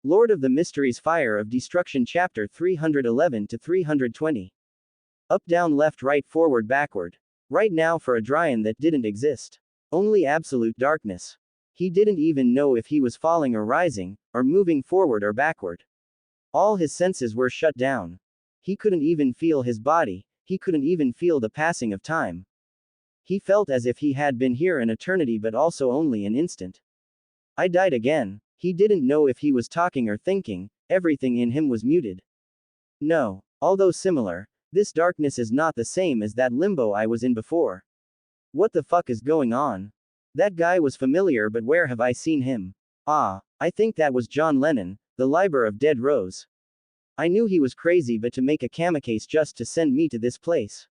Lord of the Mysteries Fire of Destruction Chapter 311 to 320. Up down left right forward backward. Right now for Adrian that didn't exist. Only absolute darkness. He didn't even know if he was falling or rising, or moving forward or backward. All his senses were shut down. He couldn't even feel his body, he couldn't even feel the passing of time. He felt as if he had been here an eternity but also only an instant. I died again. He didn't know if he was talking or thinking, everything in him was muted. No. Although similar, this darkness is not the same as that limbo I was in before. What the fuck is going on? That guy was familiar, but where have I seen him? Ah, I think that was John Lennon, the Liber of Dead Rose. I knew he was crazy, but to make a kamikaze just to send me to this place.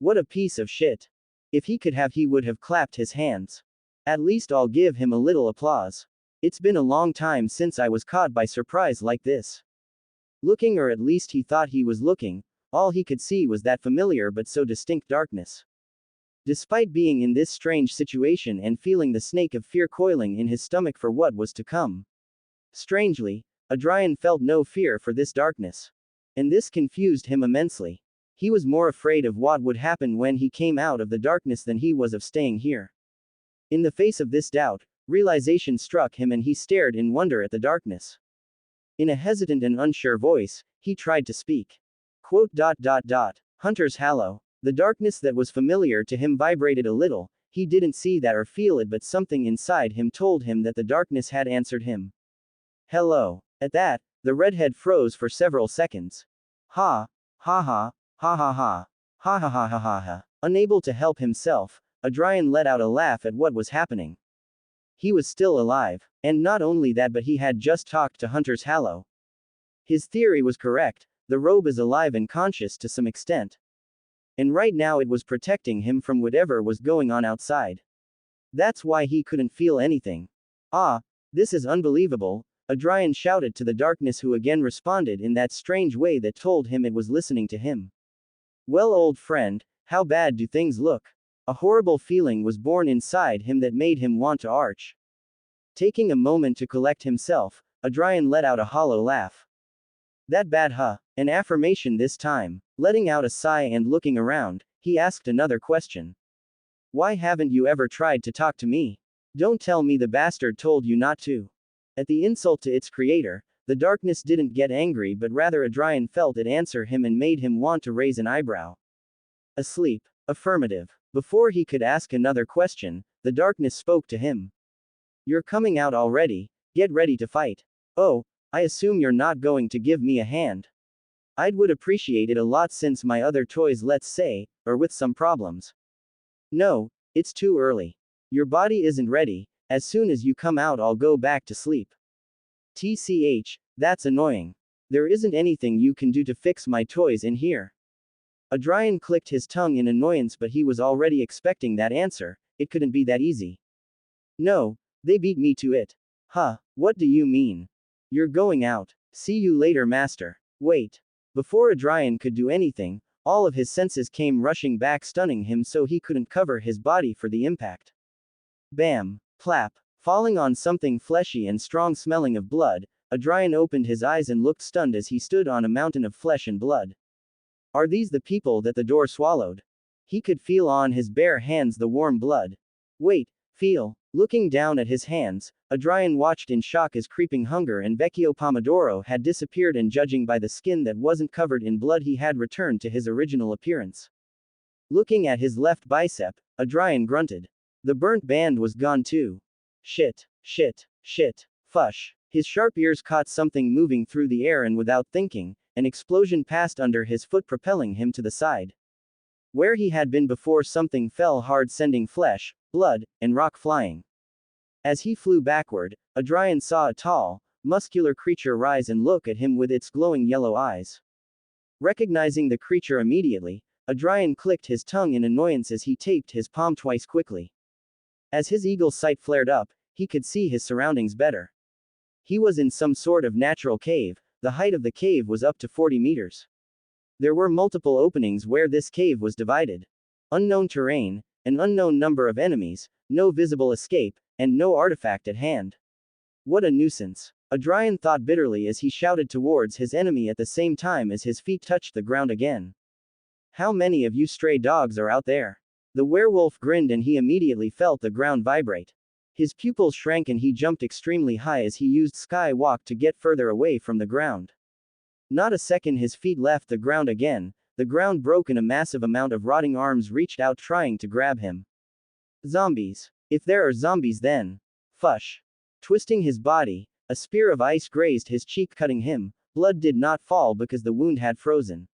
What a piece of shit. If he could have, he would have clapped his hands. At least I'll give him a little applause. It's been a long time since I was caught by surprise like this. Looking, or at least he thought he was looking, all he could see was that familiar but so distinct darkness. Despite being in this strange situation and feeling the snake of fear coiling in his stomach for what was to come. Strangely, Adrian felt no fear for this darkness. And this confused him immensely. He was more afraid of what would happen when he came out of the darkness than he was of staying here. In the face of this doubt, realization struck him and he stared in wonder at the darkness. In a hesitant and unsure voice, he tried to speak. Quote, Hunter's Hallow. The darkness that was familiar to him vibrated a little. He didn't see that or feel it, but something inside him told him that the darkness had answered him. Hello. At that, the redhead froze for several seconds. Ha. Ha ha. Ha ha ha. Ha ha ha ha ha ha. Unable to help himself, Adrian let out a laugh at what was happening. He was still alive. And not only that, but he had just talked to Hunter's Hallow. His theory was correct. The robe is alive and conscious to some extent. And right now it was protecting him from whatever was going on outside. That's why he couldn't feel anything. Ah, this is unbelievable, Adrian shouted to the darkness, who again responded in that strange way that told him it was listening to him. Well, old friend, how bad do things look? A horrible feeling was born inside him that made him want to arch. Taking a moment to collect himself, Adrian let out a hollow laugh. That bad, huh? An affirmation this time. Letting out a sigh and looking around, he asked another question. Why haven't you ever tried to talk to me? Don't tell me the bastard told you not to. At the insult to its creator, the darkness didn't get angry, but rather Adrian felt it answer him and made him want to raise an eyebrow. Asleep. Affirmative. Before he could ask another question, the darkness spoke to him. You're coming out already, get ready to fight. Oh, I assume you're not going to give me a hand. Would appreciate it a lot, since my other toys, let's say, are with some problems. No, it's too early. Your body isn't ready. As soon as you come out, I'll go back to sleep. TCH, that's annoying. There isn't anything you can do to fix my toys in here. Adrian clicked his tongue in annoyance, but he was already expecting that answer. It couldn't be that easy. No, they beat me to it. Huh, what do you mean? You're going out. See you later, master. Wait. Before Adrian could do anything, all of his senses came rushing back, stunning him so he couldn't cover his body for the impact. Bam. Plap. Falling on something fleshy and strong, smelling of blood, Adrian opened his eyes and looked stunned as he stood on a mountain of flesh and blood. Are these the people that the door swallowed? He could feel on his bare hands the warm blood. Wait, feel. Looking down at his hands, Adrian watched in shock as creeping hunger and Vecchio Pomodoro had disappeared, and judging by the skin that wasn't covered in blood, he had returned to his original appearance. Looking at his left bicep, Adrian grunted. The burnt band was gone too. Shit, shit, shit, fush. His sharp ears caught something moving through the air, and without thinking, an explosion passed under his foot, propelling him to the side. Where he had been before, something fell hard, sending flesh, blood, and rock flying. As he flew backward, Adrian saw a tall, muscular creature rise and look at him with its glowing yellow eyes. Recognizing the creature immediately, Adrian clicked his tongue in annoyance as he taped his palm twice quickly. As his eagle sight flared up, he could see his surroundings better. He was in some sort of natural cave. The height of the cave was up to 40 meters. There were multiple openings where this cave was divided. Unknown terrain, an unknown number of enemies, no visible escape, and no artifact at hand. What a nuisance. Adrian thought bitterly as he shouted towards his enemy at the same time as his feet touched the ground again. How many of you stray dogs are out there? The werewolf grinned and he immediately felt the ground vibrate. His pupils shrank and he jumped extremely high as he used Sky Walk to get further away from the ground. Not a second his feet left the ground again, the ground broke and a massive amount of rotting arms reached out trying to grab him. Zombies. If there are zombies then. Fush. Twisting his body, a spear of ice grazed his cheek cutting him, blood did not fall because the wound had frozen.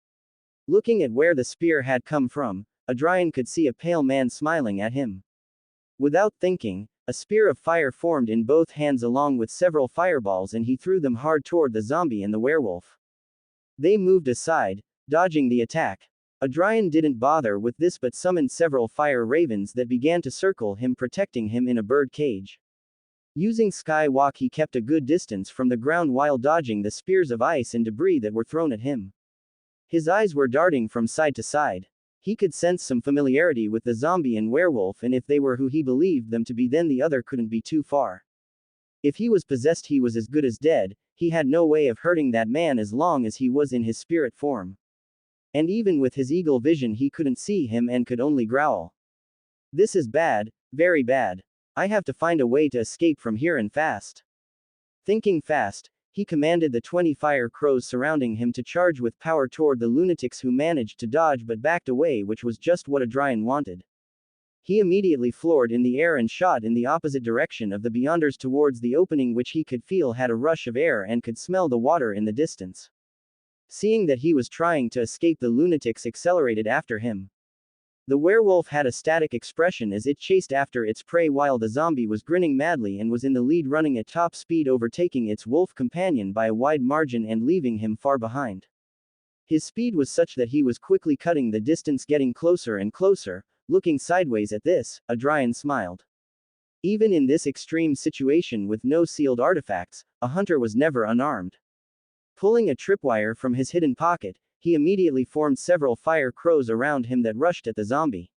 Looking at where the spear had come from, Adrian could see a pale man smiling at him. Without thinking, a spear of fire formed in both hands along with several fireballs and he threw them hard toward the zombie and the werewolf. They moved aside, dodging the attack. Adrian didn't bother with this but summoned several fire ravens that began to circle him protecting him in a bird cage. Using Sky Walk he kept a good distance from the ground while dodging the spears of ice and debris that were thrown at him. His eyes were darting from side to side. He could sense some familiarity with the zombie and werewolf and if they were who he believed them to be then the other couldn't be too far. If he was possessed he was as good as dead, he had no way of hurting that man as long as he was in his spirit form. And even with his eagle vision he couldn't see him and could only growl. This is bad, very bad. I have to find a way to escape from here and fast. Thinking fast, he commanded the 20 fire crows surrounding him to charge with power toward the lunatics who managed to dodge but backed away, which was just what Adrian wanted. He immediately floored in the air and shot in the opposite direction of the Beyonders towards the opening which he could feel had a rush of air and could smell the water in the distance. Seeing that he was trying to escape, the lunatics accelerated after him. The werewolf had a static expression as it chased after its prey while the zombie was grinning madly and was in the lead running at top speed overtaking its wolf companion by a wide margin and leaving him far behind. His speed was such that he was quickly cutting the distance getting closer and closer. Looking sideways at this, Adrian smiled. Even in this extreme situation with no sealed artifacts, a hunter was never unarmed. Pulling a tripwire from his hidden pocket, he immediately formed several fire crows around him that rushed at the zombie.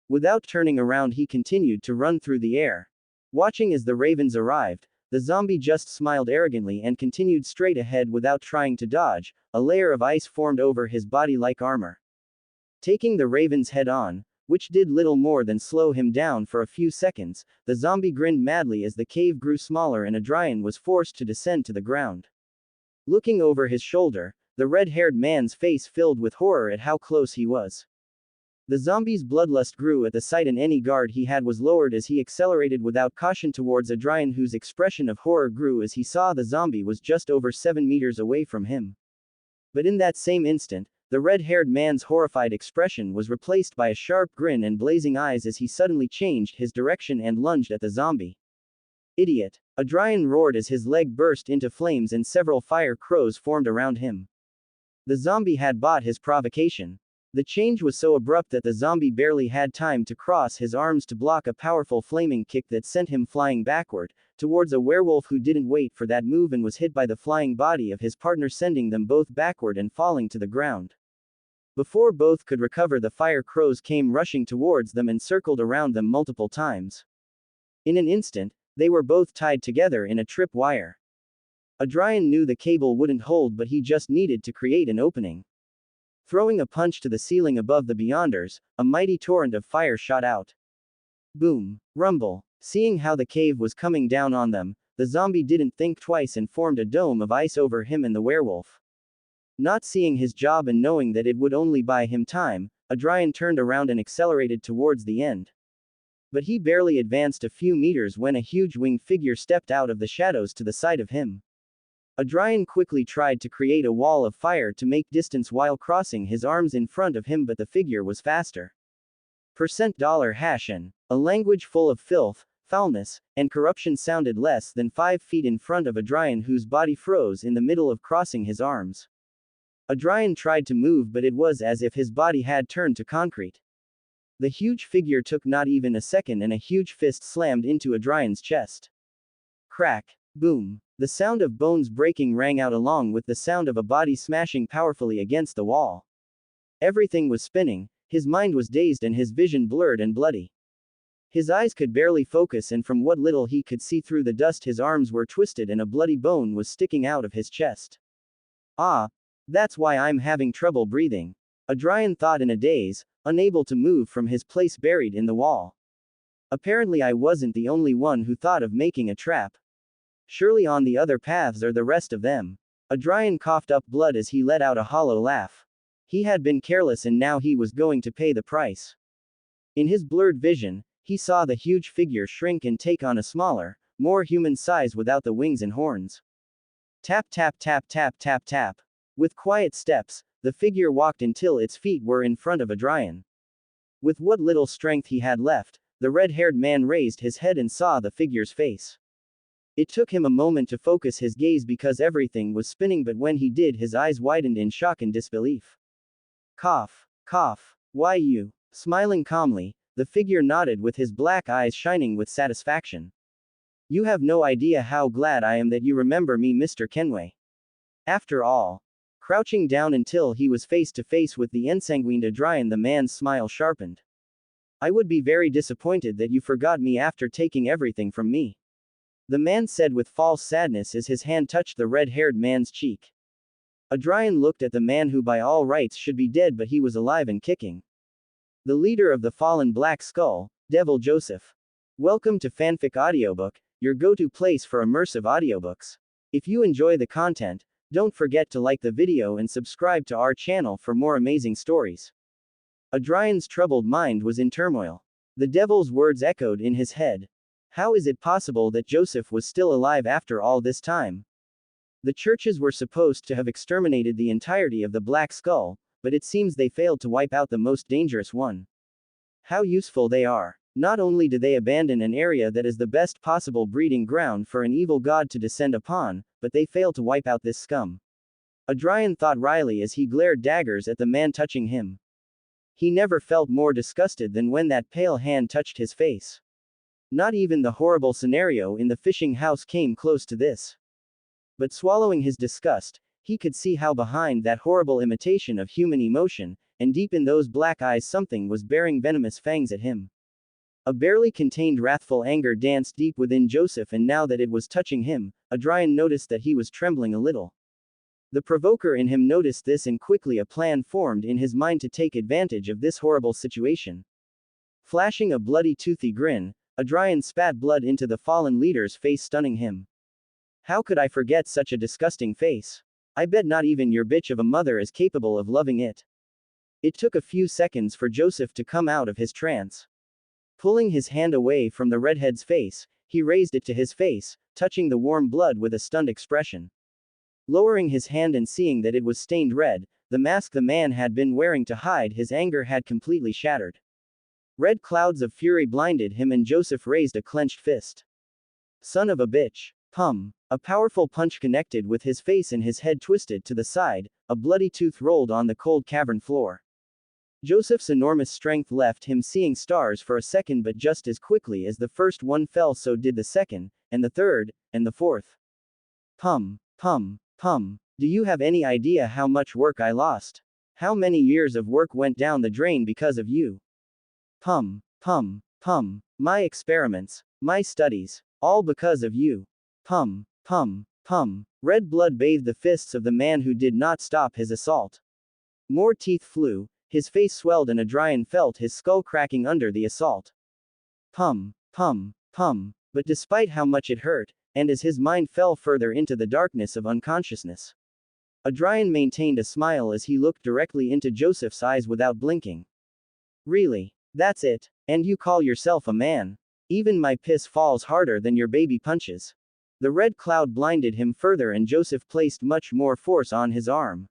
Without turning around he continued to run through the air. Watching as the ravens arrived, the zombie just smiled arrogantly and continued straight ahead without trying to dodge. A layer of ice formed over his body like armor. Taking the ravens head on, which did little more than slow him down for a few seconds, the zombie grinned madly as the cave grew smaller and Adrian was forced to descend to the ground. Looking over his shoulder, the red-haired man's face filled with horror at how close he was. The zombie's bloodlust grew at the sight and any guard he had was lowered as he accelerated without caution towards Adrian, whose expression of horror grew as he saw the zombie was just over 7 meters away from him. But in that same instant, the red-haired man's horrified expression was replaced by a sharp grin and blazing eyes as he suddenly changed his direction and lunged at the zombie. Idiot! Adrian roared as his leg burst into flames and several fire crows formed around him. The zombie had bought his provocation. The change was so abrupt that the zombie barely had time to cross his arms to block a powerful flaming kick that sent him flying backward, towards a werewolf who didn't wait for that move and was hit by the flying body of his partner, sending them both backward and falling to the ground. Before both could recover, the fire crows came rushing towards them and circled around them multiple times. In an instant, they were both tied together in a trip wire. Adrian knew the cable wouldn't hold, but he just needed to create an opening. Throwing a punch to the ceiling above the Beyonders, a mighty torrent of fire shot out. Boom. Rumble. Seeing how the cave was coming down on them, the zombie didn't think twice and formed a dome of ice over him and the werewolf. Not seeing his job and knowing that it would only buy him time, Adrian turned around and accelerated towards the end. But he barely advanced a few meters when a huge winged figure stepped out of the shadows to the side of him. Adrian quickly tried to create a wall of fire to make distance while crossing his arms in front of him, but the figure was faster. $. A language full of filth, foulness, and corruption sounded less than 5 feet in front of Adrian, whose body froze in the middle of crossing his arms. Adrian tried to move, but it was as if his body had turned to concrete. The huge figure took not even a second and a huge fist slammed into Adrian's chest. Crack. Boom. The sound of bones breaking rang out along with the sound of a body smashing powerfully against the wall. Everything was spinning, his mind was dazed and his vision blurred and bloody. His eyes could barely focus, and from what little he could see through the dust, his arms were twisted and a bloody bone was sticking out of his chest. Ah, that's why I'm having trouble breathing. Adrian thought in a daze, unable to move from his place buried in the wall. Apparently I wasn't the only one who thought of making a trap. Surely on the other paths are the rest of them. Adrian coughed up blood as he let out a hollow laugh. He had been careless and now he was going to pay the price. In his blurred vision, he saw the huge figure shrink and take on a smaller, more human size without the wings and horns. Tap tap tap tap tap tap. With quiet steps, the figure walked until its feet were in front of Adrian. With what little strength he had left, the red-haired man raised his head and saw the figure's face. It took him a moment to focus his gaze because everything was spinning, but when he did, his eyes widened in shock and disbelief. Cough, cough. Why you? Smiling calmly, the figure nodded with his black eyes shining with satisfaction. You have no idea how glad I am that you remember me, Mr. Kenway. After all. Crouching down until he was face to face with the ensanguined Adrian, the man's smile sharpened. I would be very disappointed that you forgot me after taking everything from me. The man said with false sadness as his hand touched the red-haired man's cheek. Adrian looked at the man who by all rights should be dead, but he was alive and kicking. The leader of the fallen Black Skull, Devil Joseph. Welcome to Fanfic Audiobook, your go-to place for immersive audiobooks. If you enjoy the content, don't forget to like the video and subscribe to our channel for more amazing stories. Adrian's troubled mind was in turmoil. The devil's words echoed in his head. How is it possible that Joseph was still alive after all this time? The churches were supposed to have exterminated the entirety of the Black Skull, but it seems they failed to wipe out the most dangerous one. How useful they are. Not only do they abandon an area that is the best possible breeding ground for an evil god to descend upon, but they fail to wipe out this scum. Adrian thought wryly as he glared daggers at the man touching him. He never felt more disgusted than when that pale hand touched his face. Not even the horrible scenario in the fishing house came close to this. But swallowing his disgust, he could see how behind that horrible imitation of human emotion, and deep in those black eyes, something was baring venomous fangs at him. A barely contained wrathful anger danced deep within Joseph, and now that it was touching him, Adrian noticed that he was trembling a little. The provoker in him noticed this, and quickly a plan formed in his mind to take advantage of this horrible situation. Flashing a bloody toothy grin, Adrian spat blood into the fallen leader's face, stunning him. How could I forget such a disgusting face? I bet not even your bitch of a mother is capable of loving it. It took a few seconds for Joseph to come out of his trance. Pulling his hand away from the redhead's face, he raised it to his face, touching the warm blood with a stunned expression. Lowering his hand and seeing that it was stained red, the mask the man had been wearing to hide his anger had completely shattered. Red clouds of fury blinded him, and Joseph raised a clenched fist. Son of a bitch. Pum. A powerful punch connected with his face and his head twisted to the side, a bloody tooth rolled on the cold cavern floor. Joseph's enormous strength left him seeing stars for a second, but just as quickly as the first one fell, so did the second, and the third, and the fourth. Pum, pum, pum. Do you have any idea how much work I lost? How many years of work went down the drain because of you? Pum, pum, pum. My experiments, my studies, all because of you. Pum, pum, pum. Red blood bathed the fists of the man who did not stop his assault. More teeth flew, his face swelled, and Adrian felt his skull cracking under the assault. Pum, pum, pum. But despite how much it hurt, and as his mind fell further into the darkness of unconsciousness, Adrian maintained a smile as he looked directly into Joseph's eyes without blinking. Really? That's it? And you call yourself a man? Even my piss falls harder than your baby punches. The red cloud blinded him further, and Joseph placed much more force on his arm.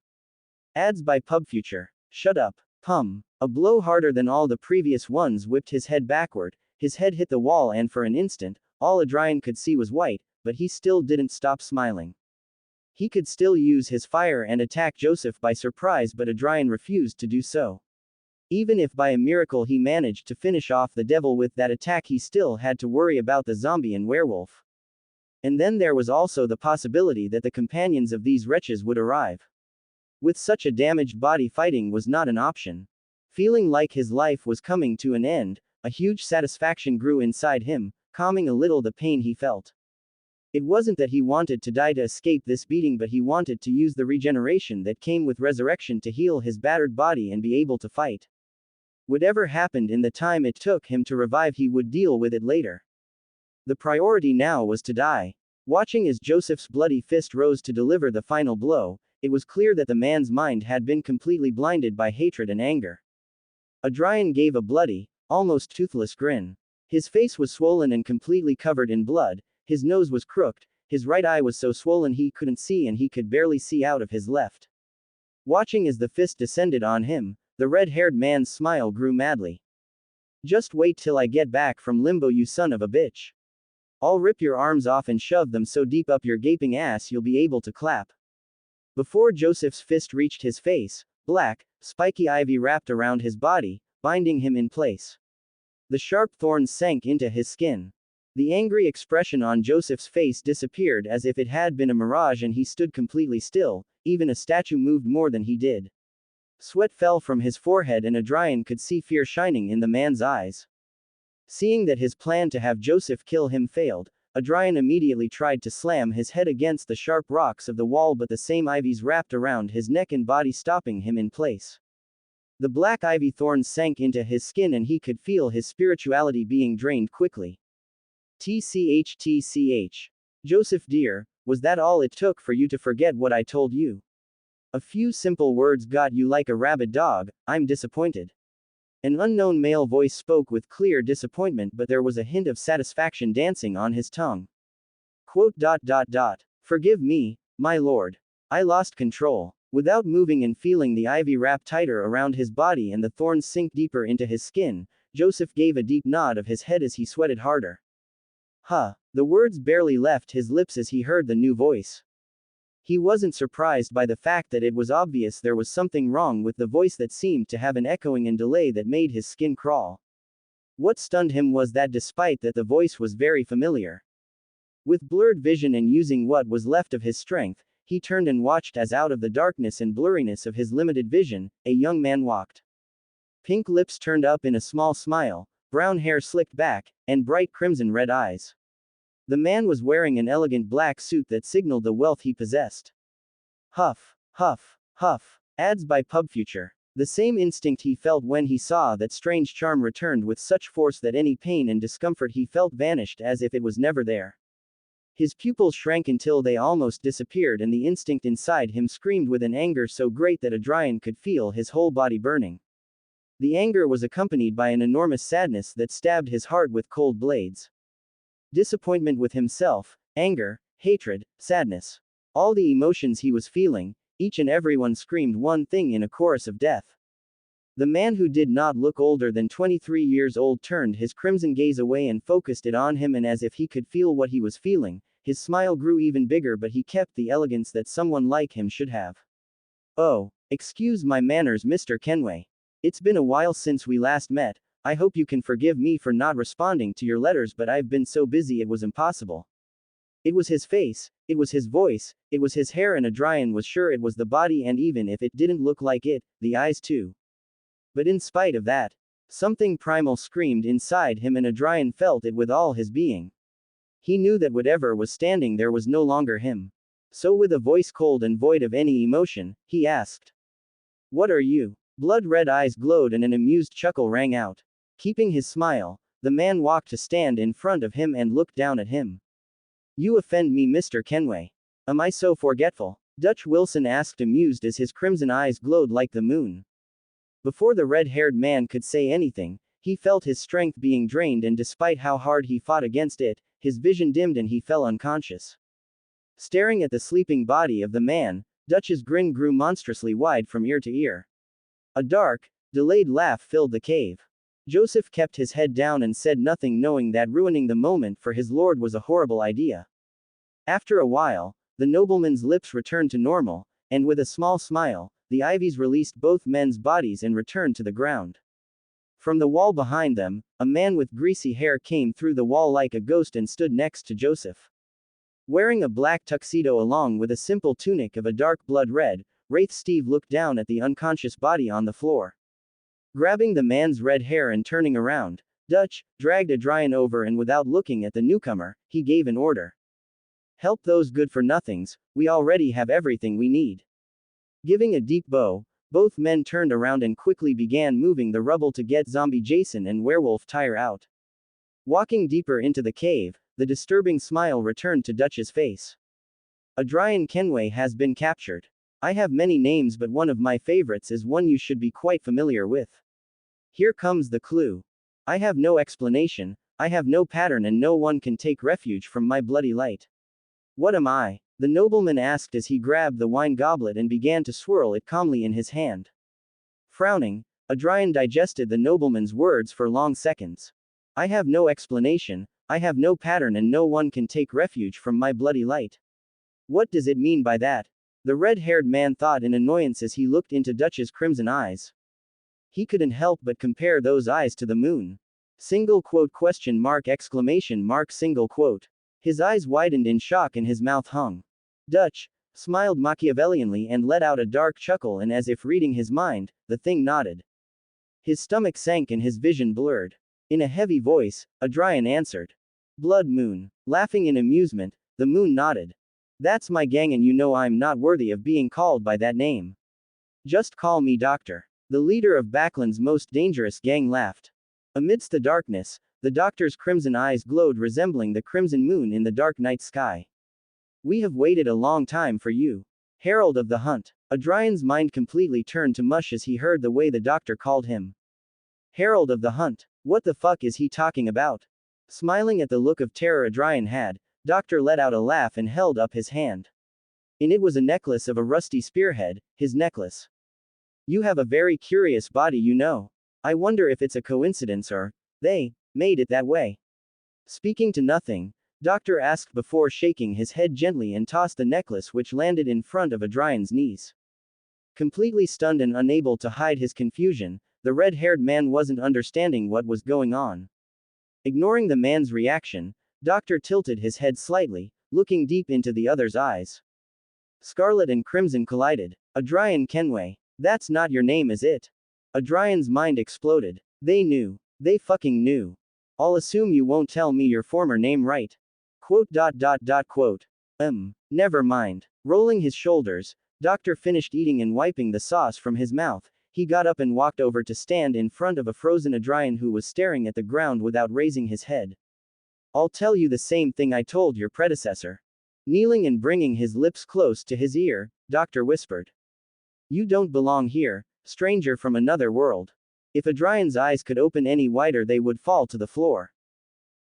Ads by PubFuture. Shut up. Pum. A blow harder than all the previous ones whipped his head backward, his head hit the wall, and for an instant, all Adrian could see was white, but he still didn't stop smiling. He could still use his fire and attack Joseph by surprise, but Adrian refused to do so. Even if by a miracle he managed to finish off the devil with that attack, he still had to worry about the zombie and werewolf. And then there was also the possibility that the companions of these wretches would arrive. With such a damaged body, fighting was not an option. Feeling like his life was coming to an end, a huge satisfaction grew inside him, calming a little the pain he felt. It wasn't that he wanted to die to escape this beating, but he wanted to use the regeneration that came with resurrection to heal his battered body and be able to fight. Whatever happened in the time it took him to revive, he would deal with it later. The priority now was to die. Watching as Joseph's bloody fist rose to deliver the final blow, it was clear that the man's mind had been completely blinded by hatred and anger. Adrian gave a bloody, almost toothless grin. His face was swollen and completely covered in blood, his nose was crooked, his right eye was so swollen he couldn't see and he could barely see out of his left. Watching as the fist descended on him, the red-haired man's smile grew madly. "Just wait till I get back from limbo, you son of a bitch. I'll rip your arms off and shove them so deep up your gaping ass you'll be able to clap." Before Joseph's fist reached his face, black, spiky ivy wrapped around his body, binding him in place. The sharp thorns sank into his skin. The angry expression on Joseph's face disappeared as if it had been a mirage and he stood completely still, even a statue moved more than he did. Sweat fell from his forehead and Adrian could see fear shining in the man's eyes. Seeing that his plan to have Joseph kill him failed, Adrian immediately tried to slam his head against the sharp rocks of the wall, but the same ivies wrapped around his neck and body, stopping him in place. The black ivy thorns sank into his skin and he could feel his spirituality being drained quickly. TCH. Joseph dear, was that all it took for you to forget what I told you? A few simple words got you like a rabid dog. I'm disappointed. An unknown male voice spoke with clear disappointment, but there was a hint of satisfaction dancing on his tongue. Quote. Forgive me, my lord. I lost control. Without moving and feeling the ivy wrap tighter around his body and the thorns sink deeper into his skin, Joseph gave a deep nod of his head as he sweated harder. The words barely left his lips as he heard the new voice. He wasn't surprised by the fact that it was obvious there was something wrong with the voice that seemed to have an echoing and delay that made his skin crawl. What stunned him was that despite that the voice was very familiar. With blurred vision and using what was left of his strength, he turned and watched as out of the darkness and blurriness of his limited vision, a young man walked. Pink lips turned up in a small smile, brown hair slicked back, and bright crimson-red eyes. The man was wearing an elegant black suit that signaled the wealth he possessed. Huff, huff, huff. Ads by PubFuture. The same instinct he felt when he saw that strange charm returned with such force that any pain and discomfort he felt vanished as if it was never there. His pupils shrank until they almost disappeared and the instinct inside him screamed with an anger so great that Adrian could feel his whole body burning. The anger was accompanied by an enormous sadness that stabbed his heart with cold blades. Disappointment with himself, anger, hatred, sadness. All the emotions he was feeling, each and every one screamed one thing in a chorus of death. The man who did not look older than 23 years old turned his crimson gaze away and focused it on him, and as if he could feel what he was feeling, his smile grew even bigger, but he kept the elegance that someone like him should have. "Oh, excuse my manners, Mr. Kenway. It's been a while since we last met. I hope you can forgive me for not responding to your letters, but I've been so busy it was impossible." It was his face, it was his voice, it was his hair, and Adrian was sure it was the body, and even if it didn't look like it, the eyes too. But in spite of that, something primal screamed inside him, and Adrian felt it with all his being. He knew that whatever was standing there was no longer him. So with a voice cold and void of any emotion, he asked, "What are you?" Blood-red eyes glowed and an amused chuckle rang out. Keeping his smile, the man walked to stand in front of him and looked down at him. "You offend me, Mr. Kenway. Am I so forgetful?" Dutch Wilson asked, amused as his crimson eyes glowed like the moon. Before the red-haired man could say anything, he felt his strength being drained, and despite how hard he fought against it, his vision dimmed and he fell unconscious. Staring at the sleeping body of the man, Dutch's grin grew monstrously wide from ear to ear. A dark, delayed laugh filled the cave. Joseph kept his head down and said nothing, knowing that ruining the moment for his lord was a horrible idea. After a while, the nobleman's lips returned to normal, and with a small smile, the ivies released both men's bodies and returned to the ground. From the wall behind them, a man with greasy hair came through the wall like a ghost and stood next to Joseph. Wearing a black tuxedo along with a simple tunic of a dark blood red, Wraith Steve looked down at the unconscious body on the floor. Grabbing the man's red hair and turning around, Dutch dragged Adrian over and without looking at the newcomer, he gave an order. Help those good for nothings, we already have everything we need. Giving a deep bow, both men turned around and quickly began moving the rubble to get zombie Jason and werewolf Tyre out. Walking deeper into the cave, the disturbing smile returned to Dutch's face. Adrian Kenway has been captured. I have many names, but one of my favorites is one you should be quite familiar with. Here comes the clue. I have no explanation, I have no pattern, and no one can take refuge from my bloody light. What am I? The nobleman asked as he grabbed the wine goblet and began to swirl it calmly in his hand. Frowning, Adrian digested the nobleman's words for long seconds. I have no explanation, I have no pattern, and no one can take refuge from my bloody light. What does it mean by that? The red-haired man thought in annoyance as he looked into Dutch's crimson eyes. He couldn't help but compare those eyes to the moon. Single quote question mark exclamation mark single quote. His eyes widened in shock and his mouth hung. Dutch smiled Machiavellianly and let out a dark chuckle, and as if reading his mind, the thing nodded. His stomach sank and his vision blurred. In a heavy voice, Adrian answered. Blood Moon. Laughing in amusement, the moon nodded. That's my gang, and you know I'm not worthy of being called by that name. Just call me Doctor. The leader of Backland's most dangerous gang laughed. Amidst the darkness, the doctor's crimson eyes glowed, resembling the crimson moon in the dark night sky. We have waited a long time for you. Herald of the Hunt. Adrian's mind completely turned to mush as he heard the way the doctor called him. Herald of the Hunt. What the fuck is he talking about? Smiling at the look of terror Adrian had, Doctor let out a laugh and held up his hand. In it was a necklace of a rusty spearhead, his necklace. You have a very curious body, you know. I wonder if it's a coincidence or they made it that way. Speaking to nothing, Doctor asked before shaking his head gently and tossed the necklace, which landed in front of Adrian's knees. Completely stunned and unable to hide his confusion, the red-haired man wasn't understanding what was going on. Ignoring the man's reaction, Doctor tilted his head slightly, looking deep into the other's eyes. Scarlet and crimson collided. Adrian Kenway. That's not your name, is it? Adrian's mind exploded. They knew. They fucking knew. I'll assume you won't tell me your former name, right? Quote. Never mind. Rolling his shoulders, Doctor finished eating and wiping the sauce from his mouth. He got up and walked over to stand in front of a frozen Adrian who was staring at the ground without raising his head. I'll tell you the same thing I told your predecessor. Kneeling and bringing his lips close to his ear, Doctor whispered. You don't belong here, stranger from another world. If Adrian's eyes could open any wider, they would fall to the floor.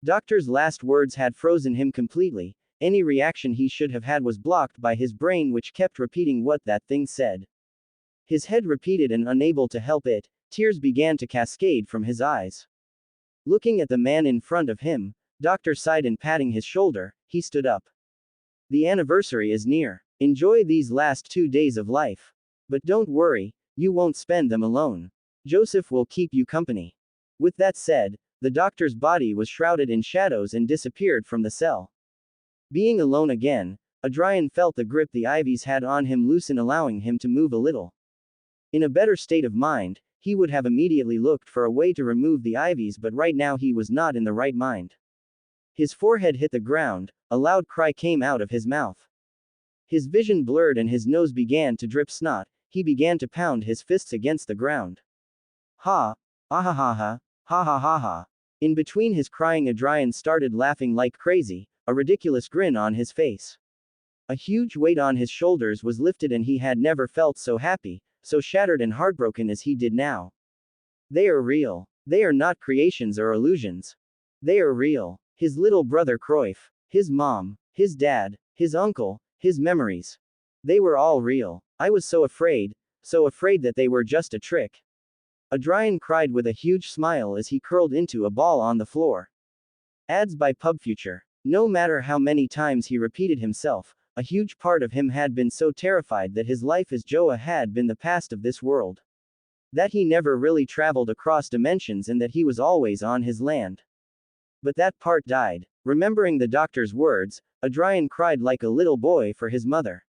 Doctor's last words had frozen him completely. Any reaction he should have had was blocked by his brain, which kept repeating what that thing said. His head repeated, and unable to help it, tears began to cascade from his eyes. Looking at the man in front of him, Doctor sighed and patting his shoulder, he stood up. The anniversary is near. Enjoy these last 2 days of life. But don't worry, you won't spend them alone. Joseph will keep you company. With that said, the doctor's body was shrouded in shadows and disappeared from the cell. Being alone again, Adrian felt the grip the ivies had on him loosen, allowing him to move a little. In a better state of mind, he would have immediately looked for a way to remove the ivies, but right now he was not in the right mind. His forehead hit the ground, a loud cry came out of his mouth. His vision blurred and his nose began to drip snot. He began to pound his fists against the ground. Ha! Ah ha ha ha! Ha ha ha ha! In between his crying, Adrian started laughing like crazy, a ridiculous grin on his face. A huge weight on his shoulders was lifted, and he had never felt so happy, so shattered and heartbroken as he did now. They are real. They are not creations or illusions. They are real. His little brother Cruyff, his mom, his dad, his uncle, his memories. They were all real. I was so afraid that they were just a trick. Adrian cried with a huge smile as he curled into a ball on the floor. Ads by PubFuture. No matter how many times he repeated himself, a huge part of him had been so terrified that his life as Joa had been the past of this world. That he never really traveled across dimensions and that he was always on his land. But that part died. Remembering the doctor's words, Adrian cried like a little boy for his mother.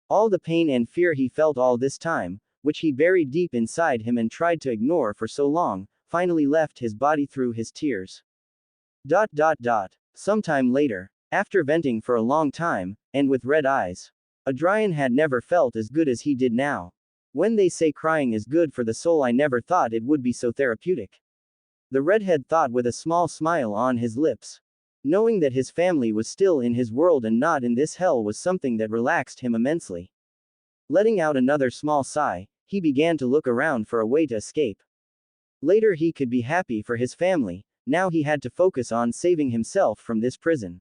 All the pain and fear he felt all this time, which he buried deep inside him and tried to ignore for so long, finally left his body through his tears. Sometime later, after venting for a long time, and with red eyes, Adrian had never felt as good as he did now. When they say crying is good for the soul, I never thought it would be so therapeutic. The redhead thought with a small smile on his lips. Knowing that his family was still in his world and not in this hell was something that relaxed him immensely. Letting out another small sigh, he began to look around for a way to escape. Later he could be happy for his family, now he had to focus on saving himself from this prison.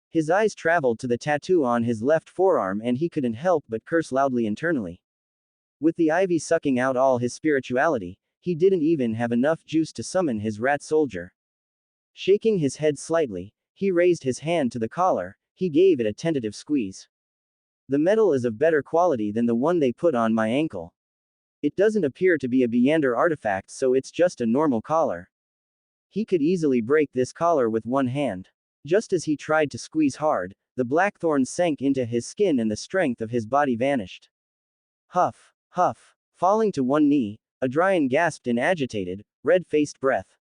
His eyes traveled to the tattoo on his left forearm and he couldn't help but curse loudly internally. With the ivy sucking out all his spirituality, he didn't even have enough juice to summon his rat soldier. Shaking his head slightly, he raised his hand to the collar, he gave it a tentative squeeze. The metal is of better quality than the one they put on my ankle. It doesn't appear to be a Beander artifact, so it's just a normal collar. He could easily break this collar with one hand. Just as he tried to squeeze hard, the blackthorns sank into his skin and the strength of his body vanished. Huff, huff. Falling to one knee, Adrian gasped in agitated, red-faced breath.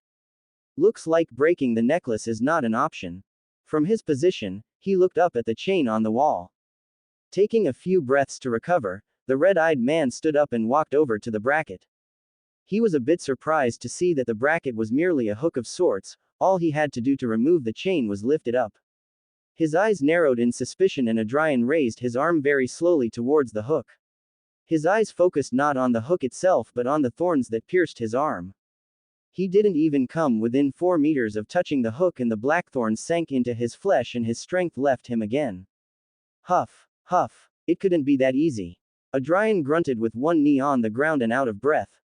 Looks like breaking the necklace is not an option. From his position, he looked up at the chain on the wall. Taking a few breaths to recover, the red-eyed man stood up and walked over to the bracket. He was a bit surprised to see that the bracket was merely a hook of sorts. All he had to do to remove the chain was lift it up. His eyes narrowed in suspicion and Adrian raised his arm very slowly towards the hook. His eyes focused not on the hook itself but on the thorns that pierced his arm. He didn't even come within 4 meters of touching the hook and the blackthorns sank into his flesh and his strength left him again. Huff, huff. It couldn't be that easy. Adrian grunted with one knee on the ground and out of breath.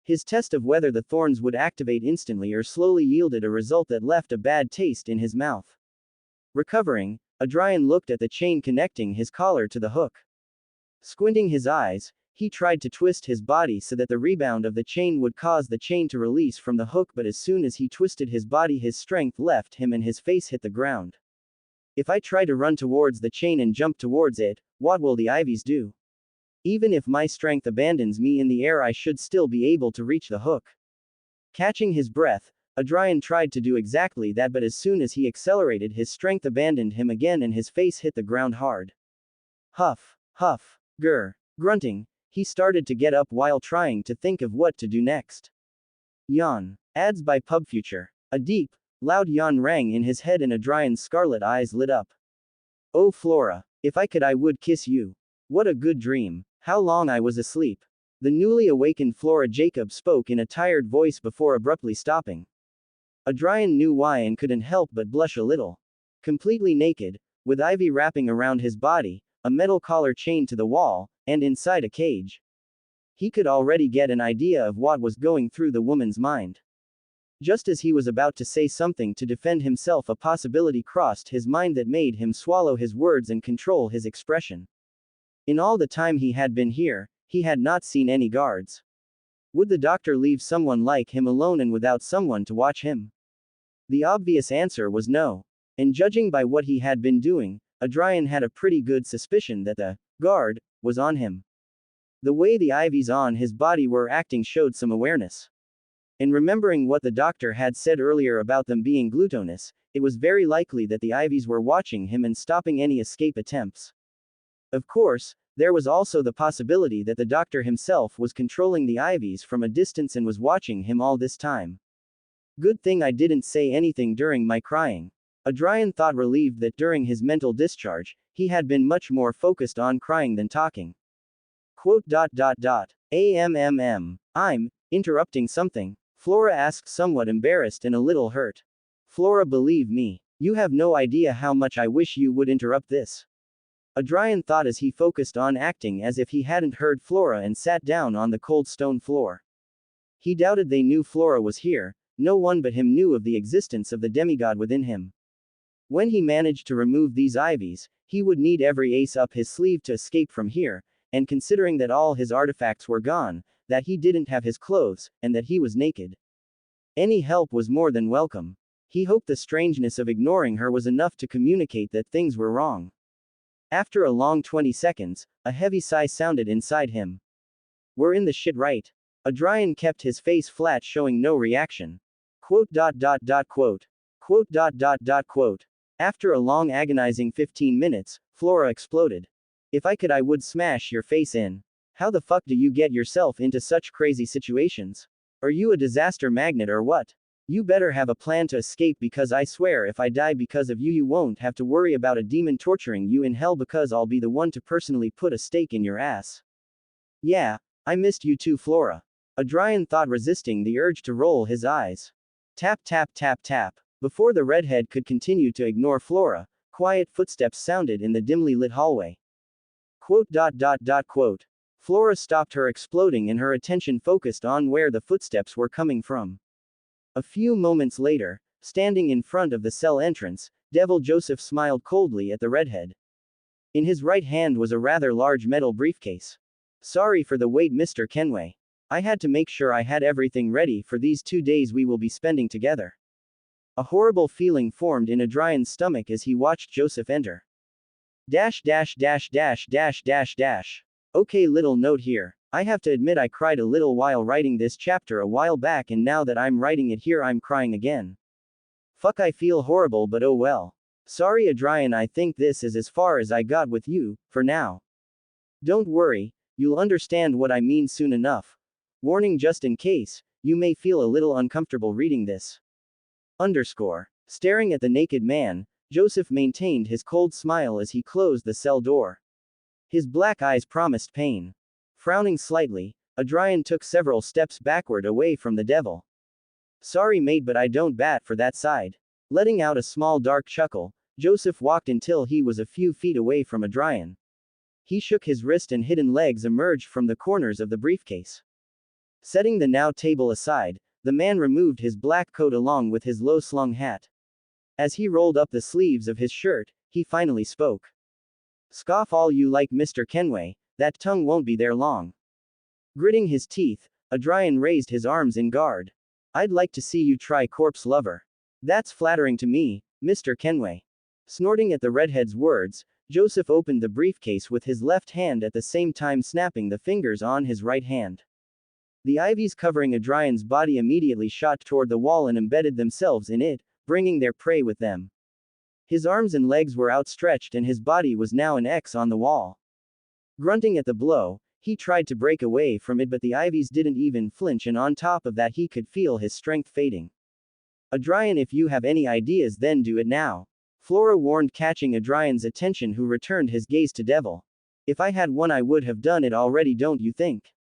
His test of whether the thorns would activate instantly or slowly yielded a result that left a bad taste in his mouth. Recovering, Adrian looked at the chain connecting his collar to the hook. Squinting his eyes, he tried to twist his body so that the rebound of the chain would cause the chain to release from the hook, but as soon as he twisted his body, his strength left him and his face hit the ground. If I try to run towards the chain and jump towards it, what will the ivies do? Even if my strength abandons me in the air, I should still be able to reach the hook. Catching his breath, Adrian tried to do exactly that, but as soon as he accelerated, his strength abandoned him again and his face hit the ground hard. Huff, huff, grr. Grunting, he started to get up while trying to think of what to do next. Yawn. Ads by PubFuture. A deep, loud yawn rang in his head and Adrian's scarlet eyes lit up. Oh Flora, if I could I would kiss you. What a good dream. How long I was asleep. The newly awakened Flora Jacob spoke in a tired voice before abruptly stopping. Adrian knew why and couldn't help but blush a little. Completely naked, with ivy wrapping around his body, a metal collar chained to the wall, and inside a cage. He could already get an idea of what was going through the woman's mind. Just as he was about to say something to defend himself, a possibility crossed his mind that made him swallow his words and control his expression. In all the time he had been here, he had not seen any guards. Would the doctor leave someone like him alone and without someone to watch him? The obvious answer was no. And judging by what he had been doing, Adrian had a pretty good suspicion that the guard was on him. The way the ivies on his body were acting showed some awareness. And remembering what the doctor had said earlier about them being glutinous, it was very likely that the ivies were watching him and stopping any escape attempts. Of course, there was also the possibility that the doctor himself was controlling the ivies from a distance and was watching him all this time. Good thing I didn't say anything during my crying. Adrian thought, relieved that during his mental discharge, he had been much more focused on crying than talking. I'm interrupting something, Flora asked, somewhat embarrassed and a little hurt. Flora, believe me, you have no idea how much I wish you would interrupt this. Adrian thought as he focused on acting as if he hadn't heard Flora and sat down on the cold stone floor. He doubted they knew Flora was here, no one but him knew of the existence of the demigod within him. When he managed to remove these ivies, he would need every ace up his sleeve to escape from here, and considering that all his artifacts were gone, that he didn't have his clothes, and that he was naked, any help was more than welcome. He hoped the strangeness of ignoring her was enough to communicate that things were wrong. After a long 20 seconds, a heavy sigh sounded inside him. We're in the shit, right? Adrian kept his face flat, showing no reaction. Quote. Quote. Quote. After a long agonizing 15 minutes, Flora exploded. If I could, I would smash your face in. How the fuck do you get yourself into such crazy situations? Are you a disaster magnet or what? You better have a plan to escape, because I swear if I die because of you, you won't have to worry about a demon torturing you in hell, because I'll be the one to personally put a stake in your ass. Yeah, I missed you too, Flora. Adrian thought, resisting the urge to roll his eyes. Tap tap tap tap. Before the redhead could continue to ignore Flora, quiet footsteps sounded in the dimly lit hallway. Quote. Quote. Flora stopped her exploding and her attention focused on where the footsteps were coming from. A few moments later, standing in front of the cell entrance, Devil Joseph smiled coldly at the redhead. In his right hand was a rather large metal briefcase. Sorry for the wait, Mr. Kenway. I had to make sure I had everything ready for these 2 days we will be spending together. A horrible feeling formed in Adrian's stomach as he watched Joseph enter. Okay, little note here. I have to admit I cried a little while writing this chapter a while back, and now that I'm writing it here I'm crying again. Fuck, I feel horrible, but oh well. Sorry Adrian, I think this is as far as I got with you, for now. Don't worry, you'll understand what I mean soon enough. Warning, just in case, you may feel a little uncomfortable reading this. Staring at the naked man, Joseph maintained his cold smile as he closed the cell door. His black eyes promised pain. Frowning slightly, Adrian took several steps backward away from the devil. Sorry mate, but I don't bat for that side. Letting out a small dark chuckle, Joseph walked until he was a few feet away from Adrian. He shook his wrist and hidden legs emerged from the corners of the briefcase. Setting the now table aside, the man removed his black coat along with his low-slung hat. As he rolled up the sleeves of his shirt, he finally spoke. Scoff all you like, Mr. Kenway, that tongue won't be there long. Gritting his teeth, Adrian raised his arms in guard. I'd like to see you try, corpse lover. That's flattering to me, Mr. Kenway. Snorting at the redhead's words, Joseph opened the briefcase with his left hand, at the same time snapping the fingers on his right hand. The ivies covering Adrian's body immediately shot toward the wall and embedded themselves in it, bringing their prey with them. His arms and legs were outstretched and his body was now an X on the wall. Grunting at the blow, he tried to break away from it, but the ivies didn't even flinch, and on top of that he could feel his strength fading. Adrian, if you have any ideas then do it now. Flora warned, catching Adrian's attention, who returned his gaze to Devil. If I had one I would have done it already, don't you think?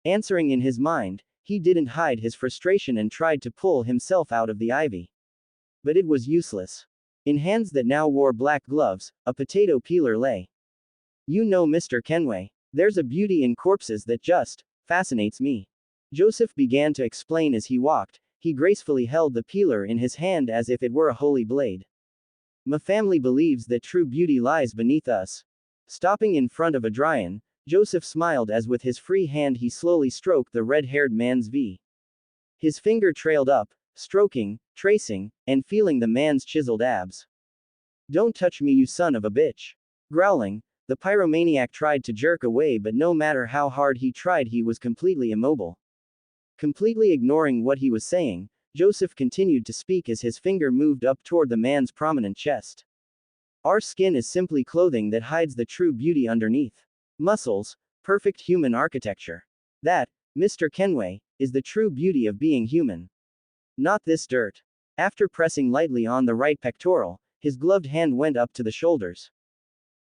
Answering in his mind, he didn't hide his frustration and tried to pull himself out of the ivy. But it was useless. In hands that now wore black gloves, a potato peeler lay. You know, Mr. Kenway, there's a beauty in corpses that just fascinates me. Joseph began to explain as he walked. He gracefully held the peeler in his hand as if it were a holy blade. My family believes that true beauty lies beneath us. Stopping in front of Adrian, Joseph smiled as with his free hand he slowly stroked the red-haired man's V. His finger trailed up, stroking, tracing, and feeling the man's chiseled abs. Don't touch me, you son of a bitch. Growling, the pyromaniac tried to jerk away, but no matter how hard he tried he was completely immobile. Completely ignoring what he was saying, Joseph continued to speak as his finger moved up toward the man's prominent chest. Our skin is simply clothing that hides the true beauty underneath. Muscles, perfect human architecture. That, Mr. Kenway, is the true beauty of being human. Not this dirt. After pressing lightly on the right pectoral, his gloved hand went up to the shoulders.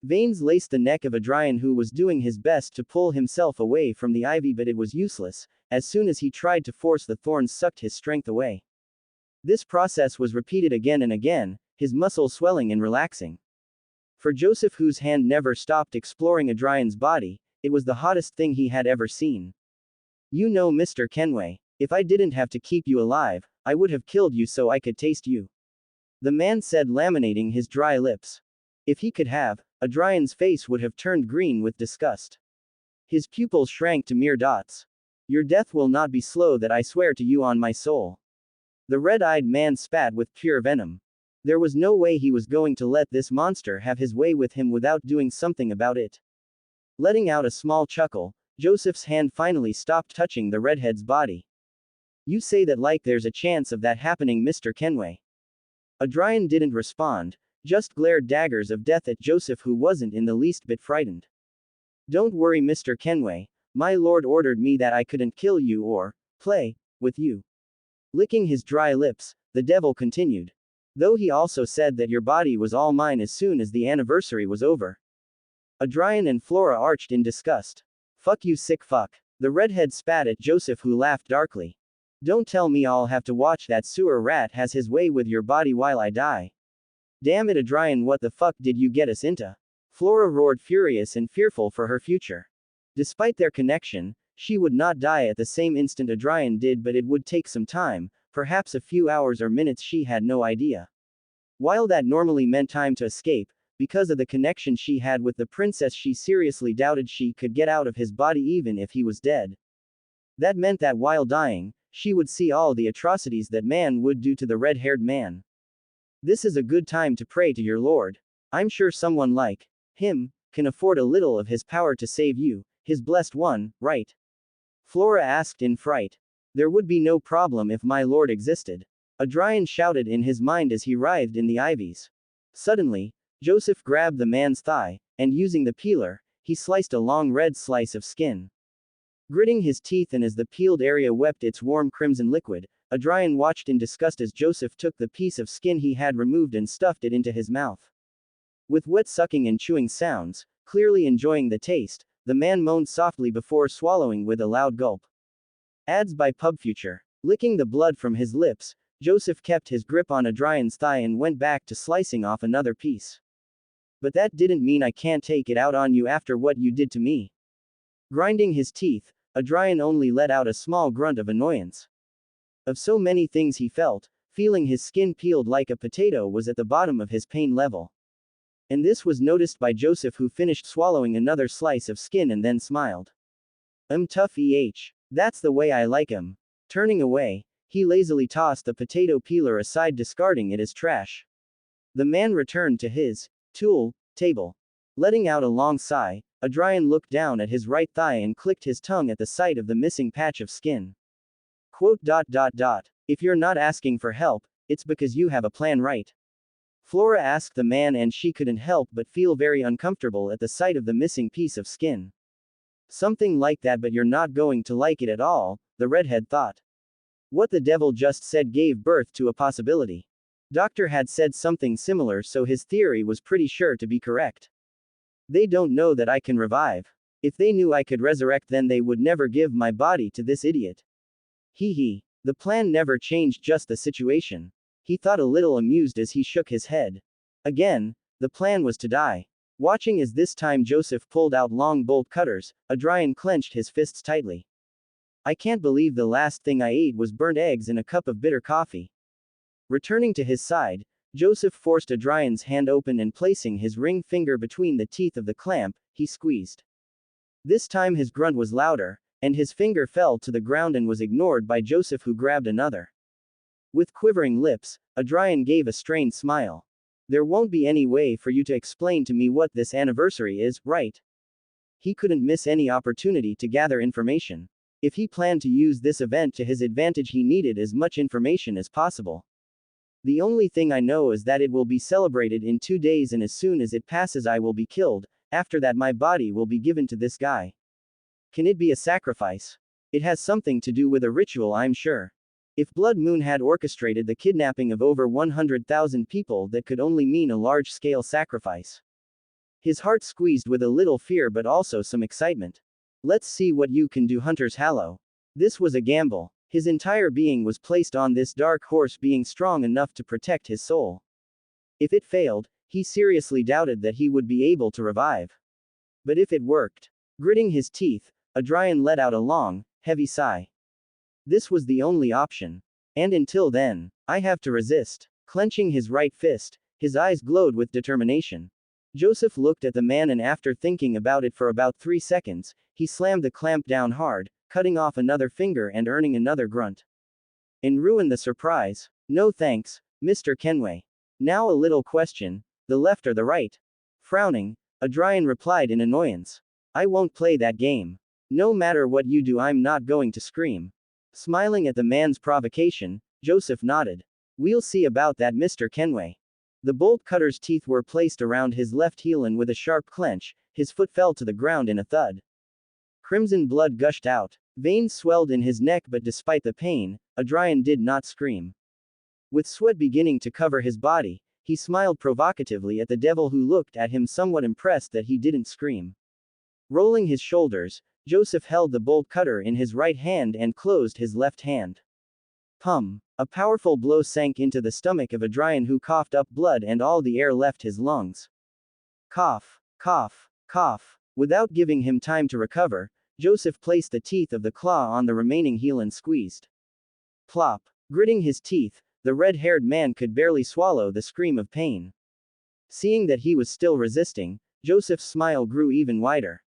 Veins laced the neck of Adrian, who was doing his best to pull himself away from the ivy, but it was useless. As soon as he tried to force, the thorns sucked his strength away. This process was repeated again and again, his muscles swelling and relaxing. For Joseph, whose hand never stopped exploring Adrian's body, it was the hottest thing he had ever seen. You know, Mr. Kenway, if I didn't have to keep you alive, I would have killed you so I could taste you. The man said, laminating his dry lips. If he could have, Adrian's face would have turned green with disgust. His pupils shrank to mere dots. Your death will not be slow, that I swear to you on my soul. The red-eyed man spat with pure venom. There was no way he was going to let this monster have his way with him without doing something about it. Letting out a small chuckle, Joseph's hand finally stopped touching the redhead's body. You say that like there's a chance of that happening, Mr. Kenway. Adrian didn't respond, just glared daggers of death at Joseph, who wasn't in the least bit frightened. Don't worry, Mr. Kenway. My lord ordered me that I couldn't kill you or play with you. Licking his dry lips, the devil continued. Though he also said that your body was all mine as soon as the anniversary was over. Adrian and Flora arched in disgust. Fuck you, sick fuck. The redhead spat at Joseph, who laughed darkly. Don't tell me I'll have to watch that sewer rat has his way with your body while I die. Damn it, Adrian, what the fuck did you get us into? Flora roared, furious and fearful for her future. Despite their connection, she would not die at the same instant Adrian did, but it would take some time, perhaps a few hours or minutes, she had no idea. While that normally meant time to escape, because of the connection she had with the princess, she seriously doubted she could get out of his body even if he was dead. That meant that while dying, she would see all the atrocities that man would do to the red-haired man. This is a good time to pray to your lord. I'm sure someone like him can afford a little of his power to save you, his blessed one, right? Flora asked in fright. There would be no problem if my lord existed. Adrian shouted in his mind as he writhed in the ivies. Suddenly, Joseph grabbed the man's thigh, and using the peeler, he sliced a long red slice of skin. Gritting his teeth, and as the peeled area wept its warm crimson liquid, Adrian watched in disgust as Joseph took the piece of skin he had removed and stuffed it into his mouth. With wet sucking and chewing sounds, clearly enjoying the taste, the man moaned softly before swallowing with a loud gulp. Ads by PubFuture. Licking the blood from his lips, Joseph kept his grip on Adrian's thigh and went back to slicing off another piece. But that didn't mean I can't take it out on you after what you did to me. Grinding his teeth, Adrian only let out a small grunt of annoyance. Of so many things he felt, feeling his skin peeled like a potato was at the bottom of his pain level. And this was noticed by Joseph, who finished swallowing another slice of skin and then smiled. Tough That's the way I like 'em. Turning away, he lazily tossed the potato peeler aside, discarding it as trash. The man returned to his tool table. Letting out a long sigh, Adrian looked down at his right thigh and clicked his tongue at the sight of the missing patch of skin. Quote. If you're not asking for help, it's because you have a plan, right? Flora asked the man, and she couldn't help but feel very uncomfortable at the sight of the missing piece of skin. Something like that, but you're not going to like it at all, the redhead thought. What the devil just said gave birth to a possibility. Doctor had said something similar, so his theory was pretty sure to be correct. They don't know that I can revive. If they knew I could resurrect, then they would never give my body to this idiot. The plan never changed, just the situation. He thought, a little amused as he shook his head. Again, the plan was to die. Watching as this time Joseph pulled out long bolt cutters, Adrian clenched his fists tightly. I can't believe the last thing I ate was burnt eggs in a cup of bitter coffee. Returning to his side, Joseph forced Adrian's hand open and placing his ring finger between the teeth of the clamp, he squeezed. This time his grunt was louder, and his finger fell to the ground and was ignored by Joseph, who grabbed another. With quivering lips, Adrian gave a strained smile. There won't be any way for you to explain to me what this anniversary is, right? He couldn't miss any opportunity to gather information. If he planned to use this event to his advantage, he needed as much information as possible. The only thing I know is that it will be celebrated in 2 days, and as soon as it passes I will be killed. After that my body will be given to this guy. Can it be a sacrifice? It has something to do with a ritual, I'm sure. If Blood Moon had orchestrated the kidnapping of over 100,000 people, that could only mean a large-scale sacrifice. His heart squeezed with a little fear but also some excitement. Let's see what you can do, Hunter's Hallow. This was a gamble. His entire being was placed on this dark horse, being strong enough to protect his soul. If it failed, he seriously doubted that he would be able to revive. But if it worked, gritting his teeth, Adrian let out a long, heavy sigh. This was the only option. And until then, I have to resist. Clenching his right fist, his eyes glowed with determination. Joseph looked at the man, and after thinking about it for about 3 seconds, he slammed the clamp down hard, cutting off another finger and earning another grunt. And ruin the surprise. No thanks, Mr. Kenway. Now a little question, the left or the right? Frowning, Adrian replied in annoyance. I won't play that game. No matter what you do, I'm not going to scream. Smiling at the man's provocation, Joseph nodded. We'll see about that, Mr. Kenway. The bolt cutter's teeth were placed around his left heel, and with a sharp clench, his foot fell to the ground in a thud. Crimson blood gushed out. Veins swelled in his neck, but despite the pain, Adrian did not scream. With sweat beginning to cover his body, he smiled provocatively at the devil, who looked at him somewhat impressed that he didn't scream. Rolling his shoulders, Joseph held the bolt cutter in his right hand and closed his left hand. Pum! A powerful blow sank into the stomach of Adrian, who coughed up blood and all the air left his lungs. Cough, cough, cough. Without giving him time to recover, Joseph placed the teeth of the claw on the remaining heel and squeezed. Plop! Gritting his teeth, the red-haired man could barely swallow the scream of pain. Seeing that he was still resisting, Joseph's smile grew even wider.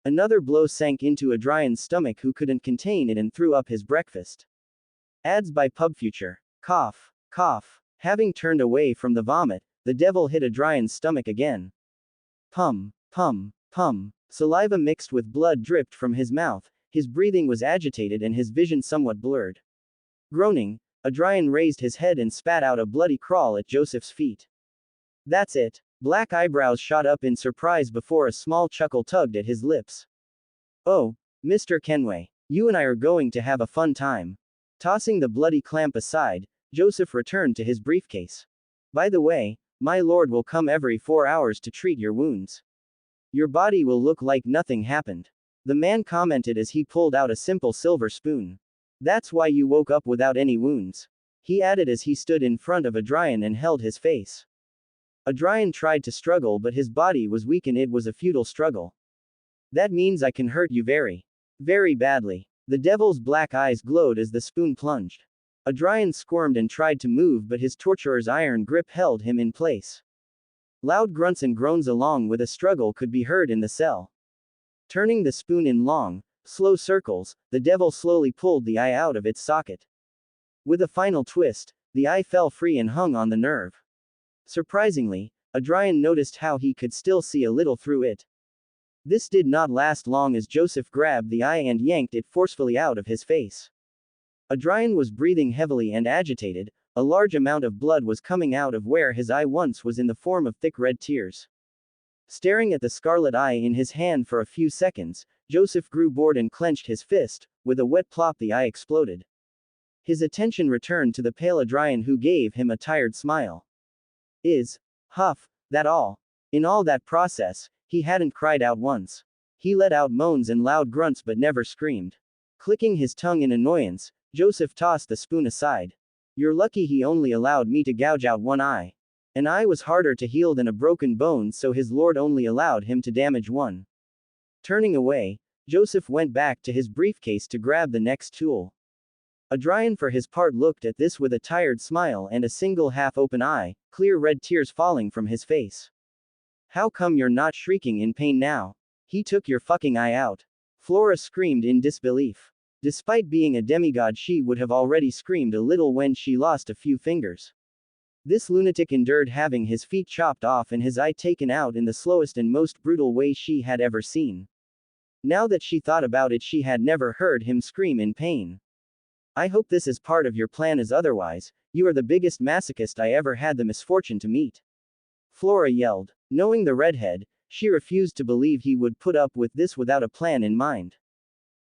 Another blow sank into Adrian's stomach, who couldn't contain it and threw up his breakfast. Ads by PubFuture. Cough, cough. Having turned away from the vomit, the devil hit Adrian's stomach again. Pum, pum, pum. Saliva mixed with blood dripped from his mouth, his breathing was agitated and his vision somewhat blurred. Groaning, Adrian raised his head and spat out a bloody crawl at Joseph's feet. That's it. Black eyebrows shot up in surprise before a small chuckle tugged at his lips. Oh, Mr. Kenway. You and I are going to have a fun time. Tossing the bloody clamp aside, Joseph returned to his briefcase. By the way, my lord will come every 4 hours to treat your wounds. Your body will look like nothing happened. The man commented as he pulled out a simple silver spoon. That's why you woke up without any wounds. He added as he stood in front of Adrian and held his face. Adrian tried to struggle, but his body was weak and it was a futile struggle. That means I can hurt you very, very badly. The devil's black eyes glowed as the spoon plunged. Adrian squirmed and tried to move, but his torturer's iron grip held him in place. Loud grunts and groans along with a struggle could be heard in the cell. Turning the spoon in long, slow circles, the devil slowly pulled the eye out of its socket. With a final twist, the eye fell free and hung on the nerve. Surprisingly, Adrian noticed how he could still see a little through it. This did not last long as Joseph grabbed the eye and yanked it forcefully out of his face. Adrian was breathing heavily and agitated. A large amount of blood was coming out of where his eye once was in the form of thick red tears. Staring at the scarlet eye in his hand for a few seconds, Joseph grew bored and clenched his fist. With a wet plop, the eye exploded. His attention returned to the pale Adrian, who gave him a tired smile. Huff, that all? In all that process, he hadn't cried out once. He let out moans and loud grunts but never screamed. Clicking his tongue in annoyance, Joseph tossed the spoon aside. You're lucky he only allowed me to gouge out one eye. An eye was harder to heal than a broken bone, so his lord only allowed him to damage one. Turning away, Joseph went back to his briefcase to grab the next tool. Adrian for his part looked at this with a tired smile and a single half-open eye, clear red tears falling from his face. How come you're not shrieking in pain now? He took your fucking eye out. Flora screamed in disbelief. Despite being a demigod, she would have already screamed a little when she lost a few fingers. This lunatic endured having his feet chopped off and his eye taken out in the slowest and most brutal way she had ever seen. Now that she thought about it, she had never heard him scream in pain. I hope this is part of your plan, as otherwise, you are the biggest masochist I ever had the misfortune to meet. Flora yelled. Knowing the redhead, she refused to believe he would put up with this without a plan in mind.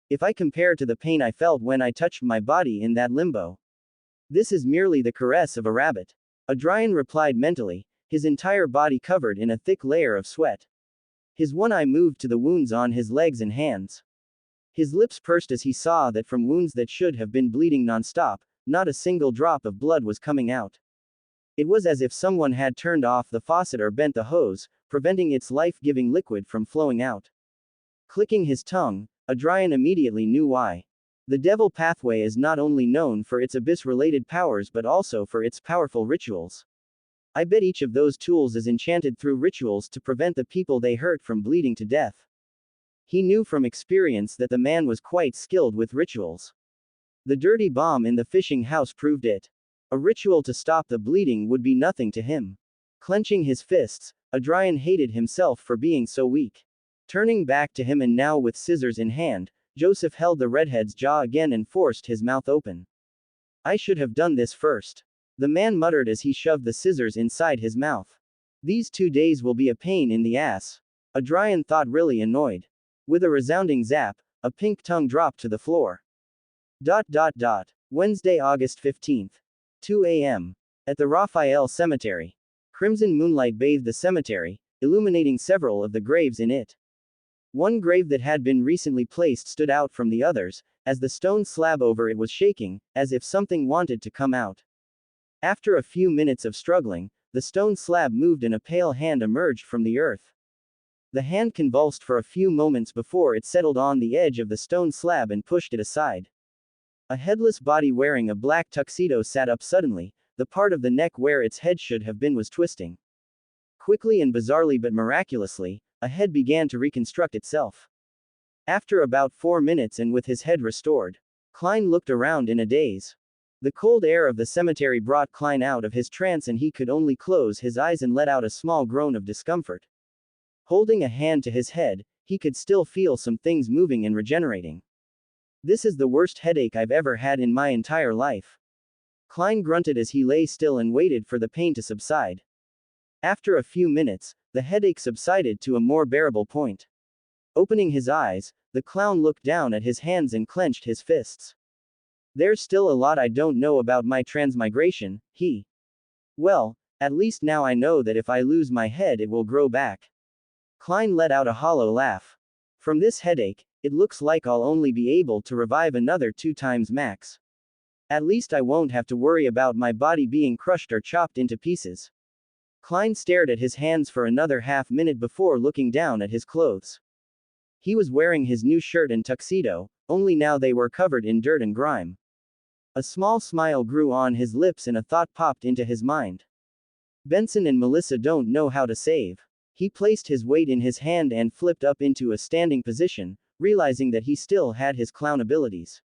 If I compare to the pain I felt when I touched my body in that limbo. This is merely the caress of a rabbit. Adrian replied mentally, his entire body covered in a thick layer of sweat. His one eye moved to the wounds on his legs and hands. His lips pursed as he saw that from wounds that should have been bleeding non-stop, not a single drop of blood was coming out. It was as if someone had turned off the faucet or bent the hose, preventing its life-giving liquid from flowing out. Clicking his tongue, Adrian immediately knew why. The devil pathway is not only known for its abyss-related powers but also for its powerful rituals. I bet each of those tools is enchanted through rituals to prevent the people they hurt from bleeding to death. He knew from experience that the man was quite skilled with rituals. The dirty bomb in the fishing house proved it. A ritual to stop the bleeding would be nothing to him. Clenching his fists, Adrian hated himself for being so weak. Turning back to him and now with scissors in hand, Joseph held the redhead's jaw again and forced his mouth open. I should have done this first. The man muttered as he shoved the scissors inside his mouth. These 2 days will be a pain in the ass. Adrian thought, really annoyed. With a resounding zap, a pink tongue dropped to the floor. Wednesday, August 15th. 2 a.m. At the Raphael Cemetery. Crimson moonlight bathed the cemetery, illuminating several of the graves in it. One grave that had been recently placed stood out from the others, as the stone slab over it was shaking, as if something wanted to come out. After a few minutes of struggling, the stone slab moved and a pale hand emerged from the earth. The hand convulsed for a few moments before it settled on the edge of the stone slab and pushed it aside. A headless body wearing a black tuxedo sat up suddenly, the part of the neck where its head should have been was twisting. Quickly and bizarrely but miraculously, a head began to reconstruct itself. After about 4 minutes and with his head restored, Klein looked around in a daze. The cold air of the cemetery brought Klein out of his trance and he could only close his eyes and let out a small groan of discomfort. Holding a hand to his head, he could still feel some things moving and regenerating. This is the worst headache I've ever had in my entire life. Klein grunted as he lay still and waited for the pain to subside. After a few minutes, the headache subsided to a more bearable point. Opening his eyes, the clown looked down at his hands and clenched his fists. There's still a lot I don't know about my transmigration, he. Well, at least now I know that if I lose my head it will grow back. Klein let out a hollow laugh. From this headache, it looks like I'll only be able to revive another 2 times max. At least I won't have to worry about my body being crushed or chopped into pieces. Klein stared at his hands for another half-minute before looking down at his clothes. He was wearing his new shirt and tuxedo, only now they were covered in dirt and grime. A small smile grew on his lips and a thought popped into his mind. Benson and Melissa don't know how to save. He placed his weight in his hand and flipped up into a standing position, realizing that he still had his clown abilities.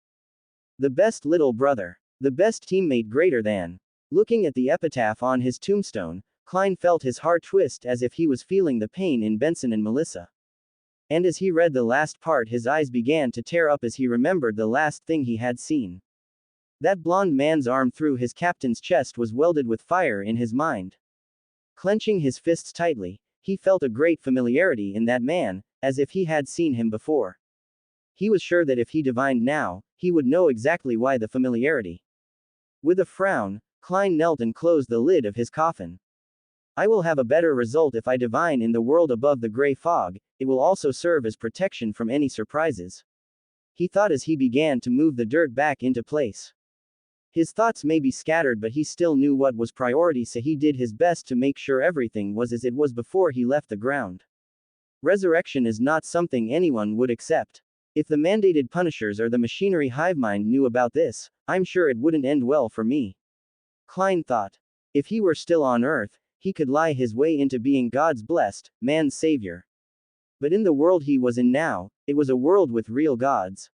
The best little brother. The best teammate greater than. Looking at the epitaph on his tombstone, Klein felt his heart twist as if he was feeling the pain in Benson and Melissa. And as he read the last part his eyes began to tear up as he remembered the last thing he had seen. That blond man's arm through his captain's chest was welded with fire in his mind. Clenching his fists tightly, he felt a great familiarity in that man, as if he had seen him before. He was sure that if he divined now, he would know exactly why the familiarity. With a frown, Klein knelt and closed the lid of his coffin. I will have a better result if I divine in the world above the gray fog, it will also serve as protection from any surprises. He thought as he began to move the dirt back into place. His thoughts may be scattered but he still knew what was priority, so he did his best to make sure everything was as it was before he left the ground. Resurrection is not something anyone would accept. If the mandated punishers or the machinery hivemind knew about this, I'm sure it wouldn't end well for me. Klein thought. If he were still on Earth, he could lie his way into being God's blessed, man's savior. But in the world he was in now, it was a world with real gods.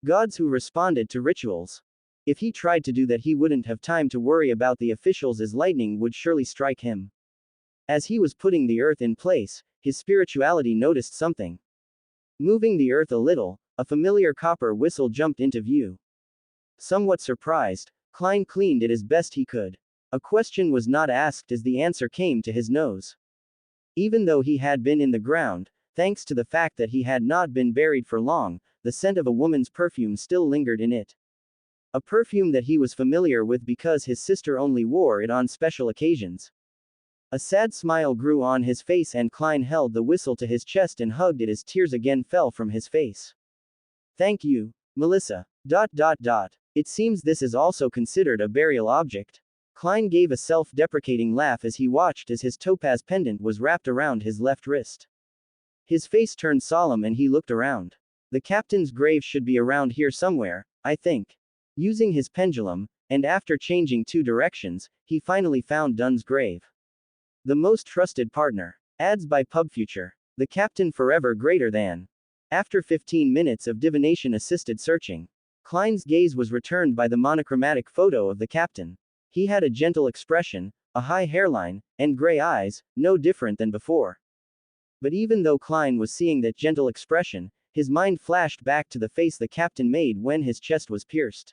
Gods who responded to rituals. If he tried to do that he wouldn't have time to worry about the officials as lightning would surely strike him. As he was putting the earth in place, his spirituality noticed something. Moving the earth a little, a familiar copper whistle jumped into view. Somewhat surprised, Klein cleaned it as best he could. A question was not asked as the answer came to his nose. Even though he had been in the ground, thanks to the fact that he had not been buried for long, the scent of a woman's perfume still lingered in it. A perfume that he was familiar with because his sister only wore it on special occasions. A sad smile grew on his face and Klein held the whistle to his chest and hugged it as tears again fell from his face. Thank you, Melissa. It seems this is also considered a burial object. Klein gave a self-deprecating laugh as he watched as his topaz pendant was wrapped around his left wrist. His face turned solemn and he looked around. The captain's grave should be around here somewhere, I think. Using his pendulum, and after changing 2 directions, he finally found Dunn's grave. The most trusted partner. Ads by PubFuture. The captain forever greater than. After 15 minutes of divination-assisted searching, Klein's gaze was returned by the monochromatic photo of the captain. He had a gentle expression, a high hairline, and gray eyes, no different than before. But even though Klein was seeing that gentle expression, his mind flashed back to the face the captain made when his chest was pierced.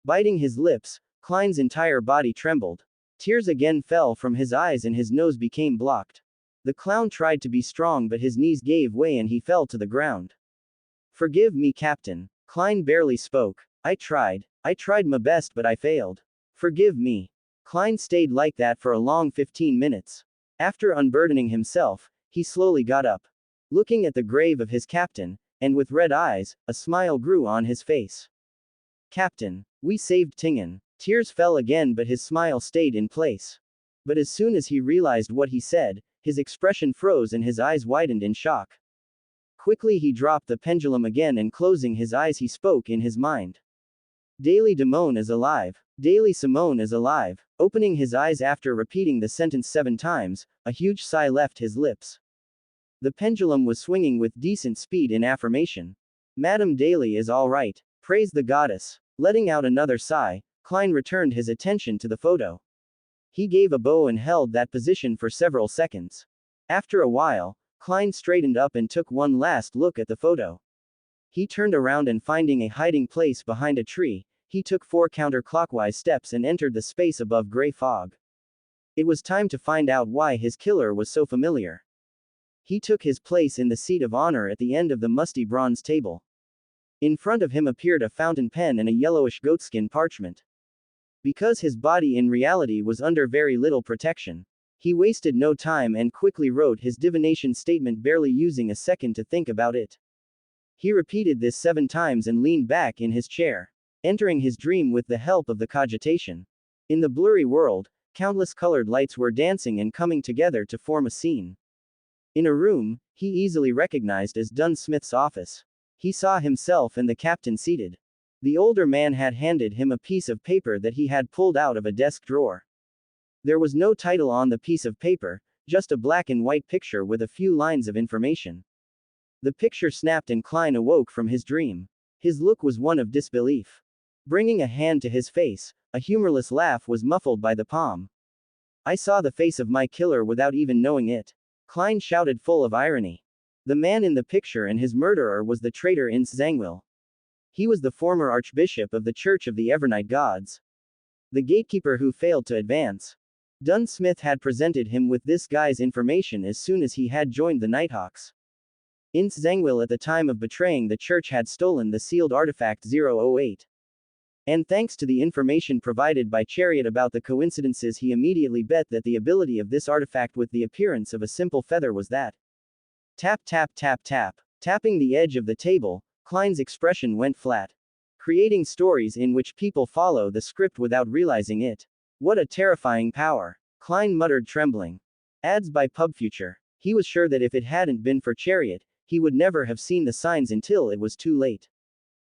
Biting his lips, Klein's entire body trembled. Tears again fell from his eyes and his nose became blocked. The clown tried to be strong, but his knees gave way and he fell to the ground. "Forgive me, Captain." Klein barely spoke. I tried my best, but I failed. Forgive me." Klein stayed like that for a long 15 minutes. After unburdening himself, he slowly got up. Looking at the grave of his captain, and with red eyes, a smile grew on his face. "Captain, we saved Tingen." Tears fell again, but his smile stayed in place. But as soon as he realized what he said, his expression froze and his eyes widened in shock. Quickly he dropped the pendulum again and closing his eyes he spoke in his mind. "Daily Damone is alive. Daily Simone is alive." Opening his eyes after repeating the sentence 7 times, a huge sigh left his lips. The pendulum was swinging with decent speed in affirmation. "Madame Daly is all right. Praise the goddess." Letting out another sigh, Klein returned his attention to the photo. He gave a bow and held that position for several seconds. After a while, Klein straightened up and took one last look at the photo. He turned around and finding a hiding place behind a tree, he took 4 counterclockwise steps and entered the space above gray fog. It was time to find out why his killer was so familiar. He took his place in the seat of honor at the end of the musty bronze table. In front of him appeared a fountain pen and a yellowish goatskin parchment. Because his body in reality was under very little protection, he wasted no time and quickly wrote his divination statement, barely using a second to think about it. He repeated this 7 times and leaned back in his chair, entering his dream with the help of the cogitation. In the blurry world, countless colored lights were dancing and coming together to form a scene. In a room, he easily recognized as Dunn Smith's office. He saw himself and the captain seated. The older man had handed him a piece of paper that he had pulled out of a desk drawer. There was no title on the piece of paper, just a black and white picture with a few lines of information. The picture snapped and Klein awoke from his dream. His look was one of disbelief. Bringing a hand to his face, a humorless laugh was muffled by the palm. "I saw the face of my killer without even knowing it," Klein shouted full of irony. The man in the picture and his murderer was the traitor Ince Zangwill. He was the former archbishop of the Church of the Evernight Gods. The gatekeeper who failed to advance. Dunn Smith had presented him with this guy's information as soon as he had joined the Nighthawks. Ince Zangwill at the time of betraying the church had stolen the sealed artifact 008. And thanks to the information provided by Chariot about the coincidences, he immediately bet that the ability of this artifact with the appearance of a simple feather was that. Tap tap tap tap. Tapping the edge of the table, Klein's expression went flat. Creating stories in which people follow the script without realizing it. What a terrifying power. Klein muttered, trembling. Ads by PubFuture. He was sure that if it hadn't been for Chariot, he would never have seen the signs until it was too late.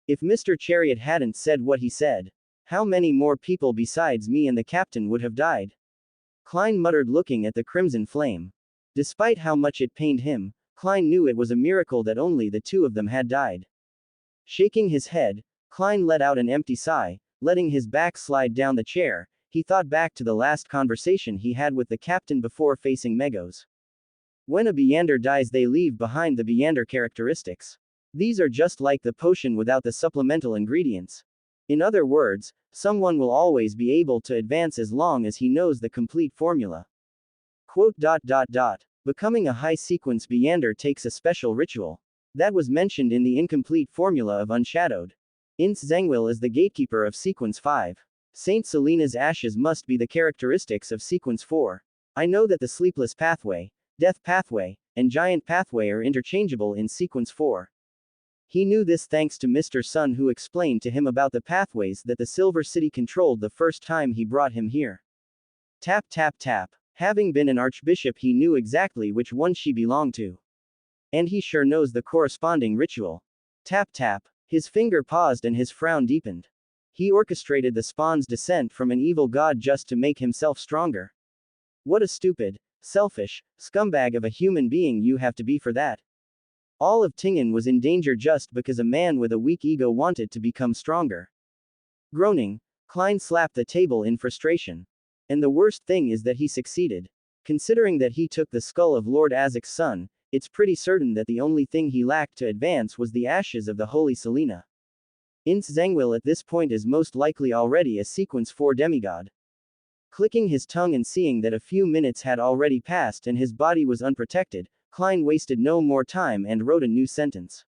If Mr. Chariot hadn't said what he said, how many more people besides me and the captain would have died? Klein muttered, looking at the crimson flame. Despite how much it pained him, Klein knew it was a miracle that only the 2 of them had died. Shaking his head, Klein let out an empty sigh, letting his back slide down the chair. He thought back to the last conversation he had with the captain before facing Megos. When a Beyander dies, they leave behind the Beyander characteristics. These are just like the potion without the supplemental ingredients. In other words, someone will always be able to advance as long as he knows the complete formula. Quote. Becoming a high-sequence Beyander takes a special ritual. That was mentioned in the incomplete formula of Unshadowed. Ince Zangwill is the gatekeeper of Sequence 5. Saint Selena's ashes must be the characteristics of Sequence 4. I know that the Sleepless Pathway, Death Pathway, and Giant Pathway are interchangeable in Sequence 4. He knew this thanks to Mr. Sun, who explained to him about the pathways that the Silver City controlled the first time he brought him here. Tap tap tap. Having been an archbishop, he knew exactly which one she belonged to. And he sure knows the corresponding ritual. Tap tap. His finger paused and his frown deepened. He orchestrated the spawn's descent from an evil god just to make himself stronger. What a stupid, selfish, scumbag of a human being you have to be for that. All of Tingen was in danger just because a man with a weak ego wanted to become stronger. Groaning, Klein slapped the table in frustration. And the worst thing is that he succeeded. Considering that he took the skull of Lord Azek's son, it's pretty certain that the only thing he lacked to advance was the ashes of the holy Selena. Ince Zangwill at this point is most likely already a sequence 4 demigod. Clicking his tongue and seeing that a few minutes had already passed and his body was unprotected, Klein wasted no more time and wrote a new sentence.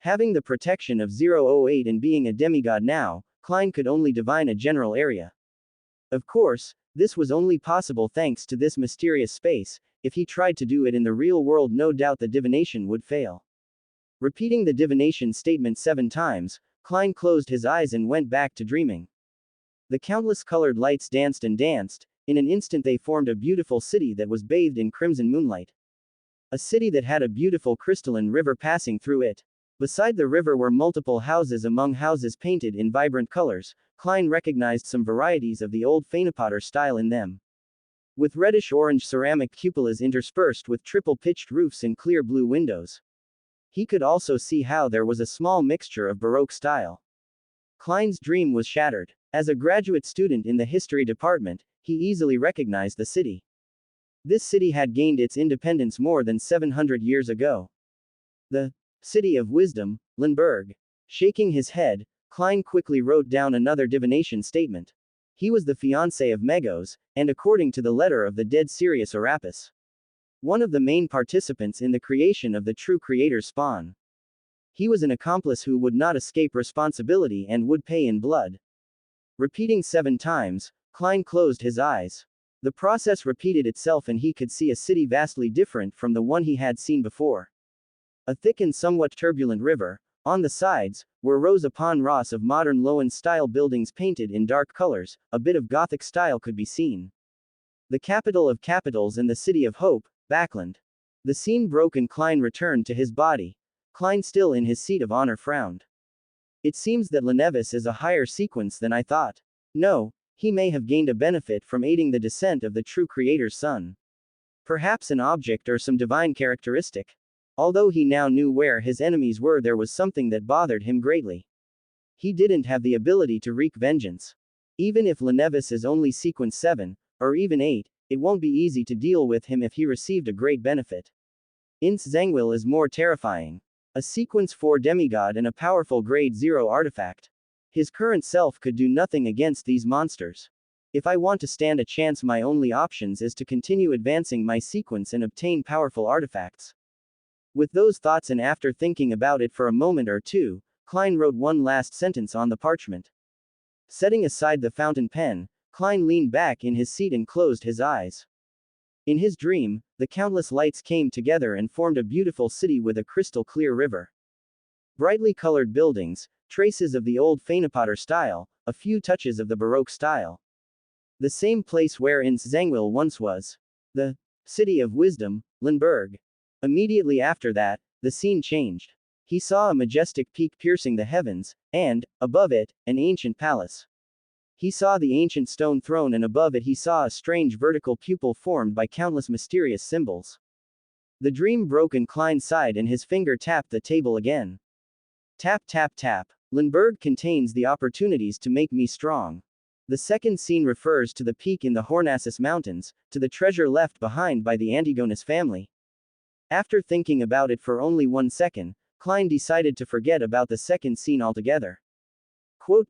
Having the protection of 008 and being a demigod now, Klein could only divine a general area. Of course, this was only possible thanks to this mysterious space. If he tried to do it in the real world, no doubt the divination would fail. Repeating the divination statement 7 times, Klein closed his eyes and went back to dreaming. The countless colored lights danced and danced. In an instant they formed a beautiful city that was bathed in crimson moonlight. A city that had a beautiful crystalline river passing through it. Beside the river were multiple houses among houses painted in vibrant colors. Klein recognized some varieties of the old Fanipotter style in them. With reddish-orange ceramic cupolas interspersed with triple-pitched roofs and clear blue windows. He could also see how there was a small mixture of Baroque style. Klein's dream was shattered. As a graduate student in the history department, he easily recognized the city. This city had gained its independence more than 700 years ago. The City of Wisdom, Lindbergh. Shaking his head, Klein quickly wrote down another divination statement. He was the fiancé of Megos, and according to the letter of the dead Sirius Orapis, one of the main participants in the creation of the true creator's spawn. He was an accomplice who would not escape responsibility and would pay in blood. Repeating 7 times, Klein closed his eyes. The process repeated itself and he could see a city vastly different from the one he had seen before. A thick and somewhat turbulent river. On the sides, were rows upon rows of modern Lowen-style buildings painted in dark colors. A bit of Gothic style could be seen. The capital of capitals and the city of hope, Backland. The scene broke and Klein returned to his body. Klein, still in his seat of honor, frowned. It seems that Lenevis is a higher sequence than I thought. No, he may have gained a benefit from aiding the descent of the true creator's son. Perhaps an object or some divine characteristic. Although he now knew where his enemies were, there was something that bothered him greatly. He didn't have the ability to wreak vengeance. Even if Lenevis is only sequence 7, or even 8, it won't be easy to deal with him if he received a great benefit. Ince Zangwill is more terrifying. A sequence 4 demigod and a powerful grade 0 artifact. His current self could do nothing against these monsters. If I want to stand a chance, my only options is to continue advancing my sequence and obtain powerful artifacts. With those thoughts and after thinking about it for a moment or two, Klein wrote one last sentence on the parchment. Setting aside the fountain pen, Klein leaned back in his seat and closed his eyes. In his dream, the countless lights came together and formed a beautiful city with a crystal clear river. Brightly colored buildings, traces of the old Fanipotter style, a few touches of the Baroque style. The same place where Ince Zangwill once was. The City of Wisdom, Lindbergh. Immediately after that, the scene changed. He saw a majestic peak piercing the heavens, and, above it, an ancient palace. He saw the ancient stone throne and above it he saw a strange vertical pupil formed by countless mysterious symbols. The dream broke and Klein sighed and his finger tapped the table again. Tap tap tap. Lindbergh contains the opportunities to make me strong. The second scene refers to the peak in the Hornassus Mountains, to the treasure left behind by the Antigonus family. After thinking about it for only 1 second, Klein decided to forget about the second scene altogether. Quote.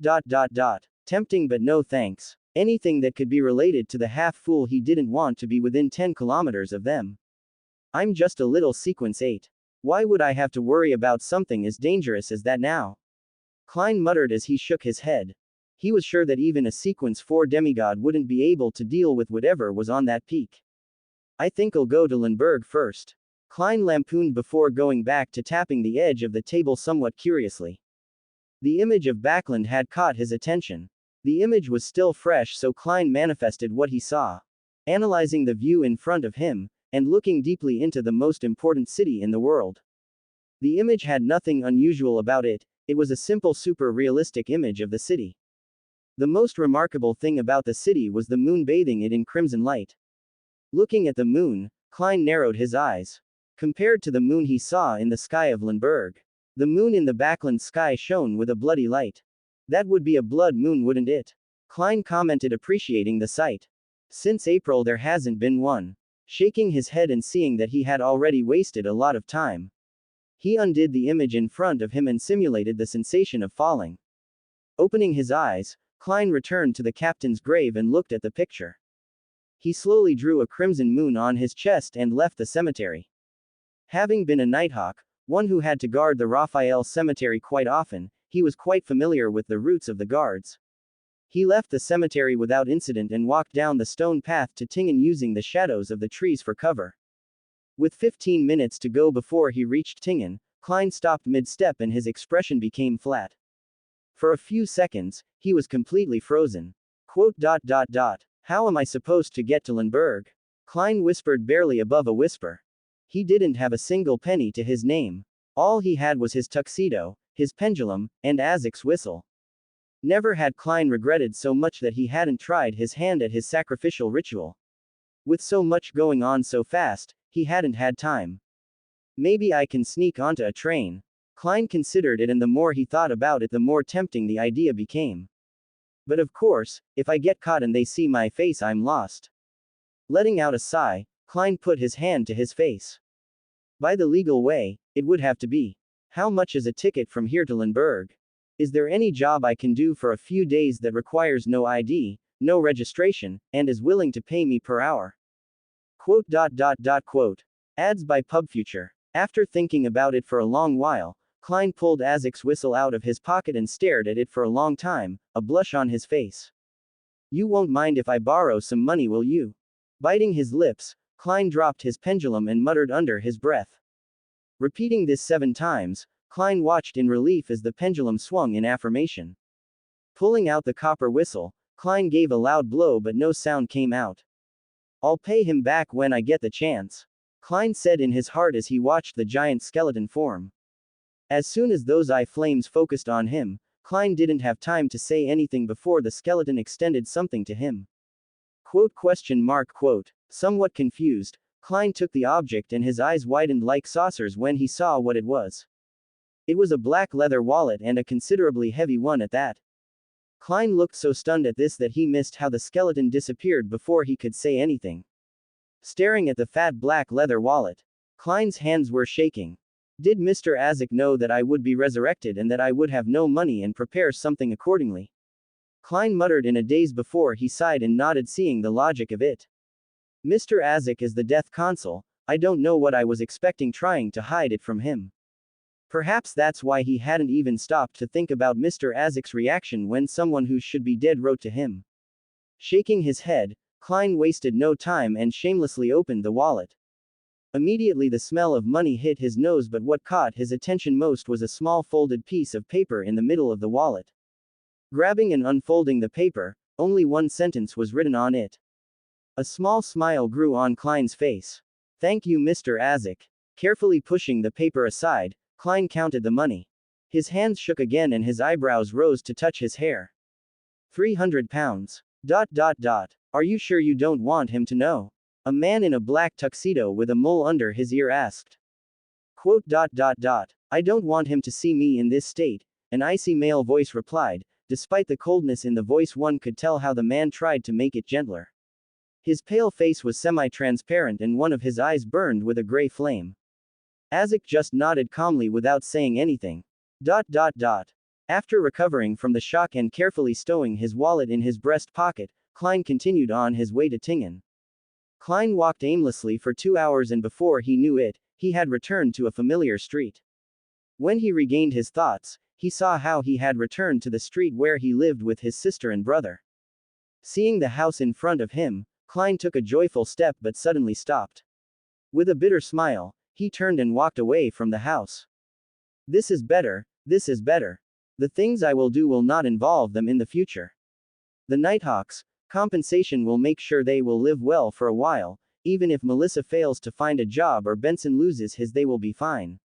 Tempting but no thanks. Anything that could be related to the half-fool he didn't want to be within 10 kilometers of them. I'm just a little sequence 8. Why would I have to worry about something as dangerous as that now? Klein muttered as he shook his head. He was sure that even a sequence 4 demigod wouldn't be able to deal with whatever was on that peak. I think I'll go to Lindbergh first. Klein lampooned before going back to tapping the edge of the table somewhat curiously. The image of Backland had caught his attention. The image was still fresh, so Klein manifested what he saw. Analyzing the view in front of him, and looking deeply into the most important city in the world. The image had nothing unusual about it, it was a simple super-realistic image of the city. The most remarkable thing about the city was the moon bathing it in crimson light. Looking at the moon, Klein narrowed his eyes. Compared to the moon he saw in the sky of Lindbergh, the moon in the Backland sky shone with a bloody light. That would be a blood moon, wouldn't it? Klein commented, appreciating the sight. Since April there hasn't been one. Shaking his head and seeing that he had already wasted a lot of time, he undid the image in front of him and simulated the sensation of falling. Opening his eyes, Klein returned to the captain's grave and looked at the picture. He slowly drew a crimson moon on his chest and left the cemetery. Having been a Nighthawk, one who had to guard the Raphael cemetery quite often, he was quite familiar with the routes of the guards. He left the cemetery without incident and walked down the stone path to Tingen using the shadows of the trees for cover. With 15 minutes to go before he reached Tingen, Klein stopped mid-step and his expression became flat. For a few seconds, he was completely frozen. How am I supposed to get to Lemberg? Klein whispered barely above a whisper. He didn't have a single penny to his name. All he had was his tuxedo, his pendulum, and Azek's whistle. Never had Klein regretted so much that he hadn't tried his hand at his sacrificial ritual. With so much going on so fast, he hadn't had time. Maybe I can sneak onto a train. Klein considered it, and the more he thought about it, the more tempting the idea became. But of course, if I get caught and they see my face, I'm lost. Letting out a sigh, Klein put his hand to his face. By the legal way, it would have to be. How much is a ticket from here to Lemberg? Is there any job I can do for a few days that requires no ID, no registration, and is willing to pay me per hour? Ads by PubFuture. After thinking about it for a long while, Klein pulled Azek's whistle out of his pocket and stared at it for a long time, a blush on his face. You won't mind if I borrow some money, will you? Biting his lips, Klein dropped his pendulum and muttered under his breath. Repeating this 7 times, Klein watched in relief as the pendulum swung in affirmation. Pulling out the copper whistle, Klein gave a loud blow but no sound came out. I'll pay him back when I get the chance, Klein said in his heart as he watched the giant skeleton form. As soon as those eye flames focused on him, Klein didn't have time to say anything before the skeleton extended something to him. Somewhat confused, Klein took the object and his eyes widened like saucers when he saw what it was. It was a black leather wallet, and a considerably heavy one at that. Klein looked so stunned at this that he missed how the skeleton disappeared before he could say anything. Staring at the fat black leather wallet, Klein's hands were shaking. Did Mr. Azek know that I would be resurrected and that I would have no money and prepare something accordingly? Klein muttered in a daze before he sighed and nodded, seeing the logic of it. Mr. Azek is the death consul. I don't know what I was expecting trying to hide it from him. Perhaps that's why he hadn't even stopped to think about Mr. Azek's reaction when someone who should be dead wrote to him. Shaking his head, Klein wasted no time and shamelessly opened the wallet. Immediately the smell of money hit his nose, but what caught his attention most was a small folded piece of paper in the middle of the wallet. Grabbing and unfolding the paper, only one sentence was written on it. A small smile grew on Klein's face. Thank you, Mr. Azek. Carefully pushing the paper aside, Klein counted the money. His hands shook again and his eyebrows rose to touch his hair. 300 pounds. Are you sure you don't want him to know? A man in a black tuxedo with a mole under his ear asked. I don't want him to see me in this state, an icy male voice replied. Despite the coldness in the voice, one could tell how the man tried to make it gentler. His pale face was semi-transparent and one of his eyes burned with a gray flame. Azek just nodded calmly without saying anything. After recovering from the shock and carefully stowing his wallet in his breast pocket, Klein continued on his way to Tingen. Klein walked aimlessly for 2 hours and before he knew it, he had returned to a familiar street. When he regained his thoughts, he saw how he had returned to the street where he lived with his sister and brother. Seeing the house in front of him, Klein took a joyful step but suddenly stopped. With a bitter smile, he turned and walked away from the house. This is better. The things I will do will not involve them in the future. The Nighthawks, compensation will make sure they will live well for a while, even if Melissa fails to find a job or Benson loses his, they will be fine.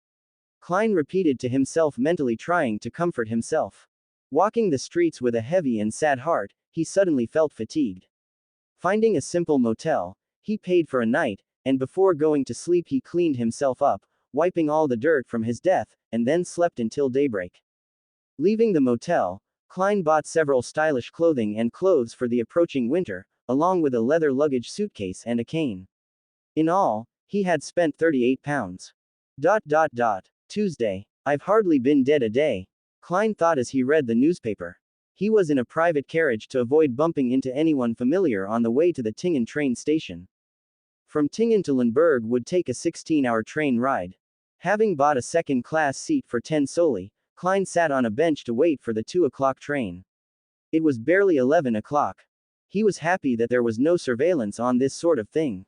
Klein repeated to himself mentally, trying to comfort himself. Walking the streets with a heavy and sad heart, he suddenly felt fatigued. Finding a simple motel, he paid for a night, and before going to sleep he cleaned himself up, wiping all the dirt from his death, and then slept until daybreak. Leaving the motel, Klein bought several stylish clothing and clothes for the approaching winter, along with a leather luggage suitcase and a cane. In all, he had spent £38. Tuesday. I've hardly been dead a day, Klein thought as he read the newspaper. He was in a private carriage to avoid bumping into anyone familiar on the way to the Tingen train station. From Tingen to Lemberg would take a 16-hour train ride. Having bought a second-class seat for 10 soldi, Klein sat on a bench to wait for the 2 o'clock train. It was barely 11 o'clock. He was happy that there was no surveillance on this sort of thing.